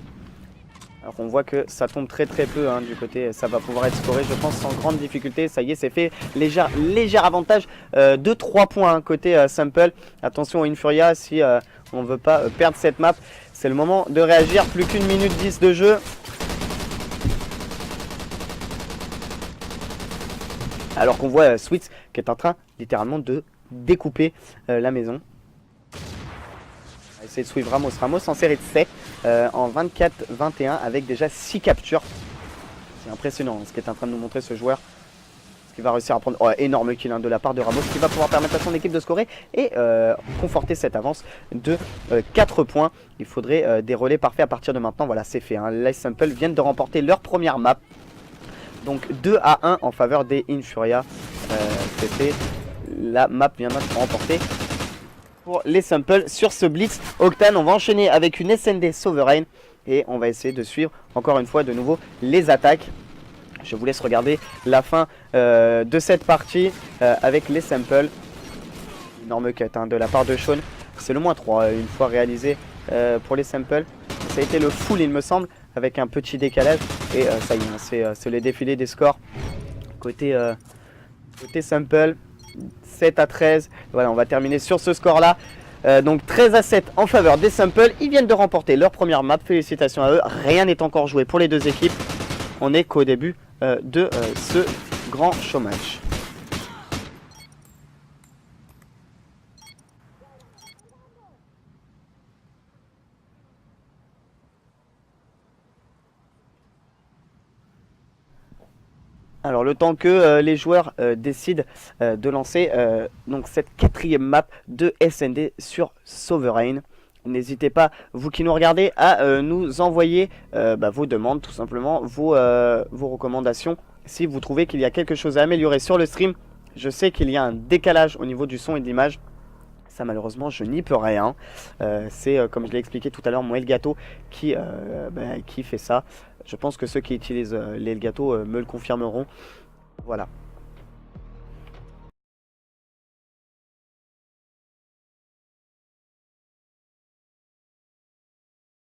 S1: Alors on voit que ça tombe très peu du côté, ça va pouvoir être scoré je pense sans grande difficulté. Ça y est, c'est fait, léger avantage de 3 points côté Simple. Attention à Infuria si on ne veut pas perdre cette map. C'est le moment de réagir, plus qu'1 minute 10 de jeu. Alors qu'on voit Switz qui est en train littéralement de découper la maison. On va essayer de suivre Ramos en série de 7 en 24-21 avec déjà 6 captures. C'est impressionnant ce qu'est en train de nous montrer ce joueur. Ce qu'il va réussir à prendre énorme kill de la part de Ramos qui va pouvoir permettre à son équipe de scorer et conforter cette avance de 4 points. Il faudrait des relais parfaits à partir de maintenant. Voilà, c'est fait. Les Simple viennent de remporter leur première map. Donc 2 à 1 en faveur des Infuria. C'est fait. La map vient d'être remportée pour les Simple sur ce Blitz Octane. On va enchaîner avec une SND Sovereign et on va essayer de suivre encore une fois de nouveau les attaques. Je vous laisse regarder la fin de cette partie avec les Simple. Énorme cut de la part de Sean. C'est le -3 une fois réalisé pour les Simple. Ça a été le full il me semble avec un petit décalage. Et ça y est, c'est les défilés des scores côté Simple. 7 à 13. Voilà, on va terminer sur ce score là. Donc 13 à 7 en faveur des Simple. Ils viennent de remporter leur première map. Félicitations à eux. Rien n'est encore joué pour les deux équipes. On n'est qu'au début de ce grand showmatch. Alors le temps que les joueurs décident de lancer donc cette 4e map de SND sur Sovereign. N'hésitez pas, vous qui nous regardez, à nous envoyer vos demandes, tout simplement, vos recommandations. Si vous trouvez qu'il y a quelque chose à améliorer sur le stream, je sais qu'il y a un décalage au niveau du son et de l'image. Ça malheureusement je n'y peux rien. C'est comme je l'ai expliqué tout à l'heure mon Elgato qui fait ça. Je pense que ceux qui utilisent les Elgato me le confirmeront. Voilà.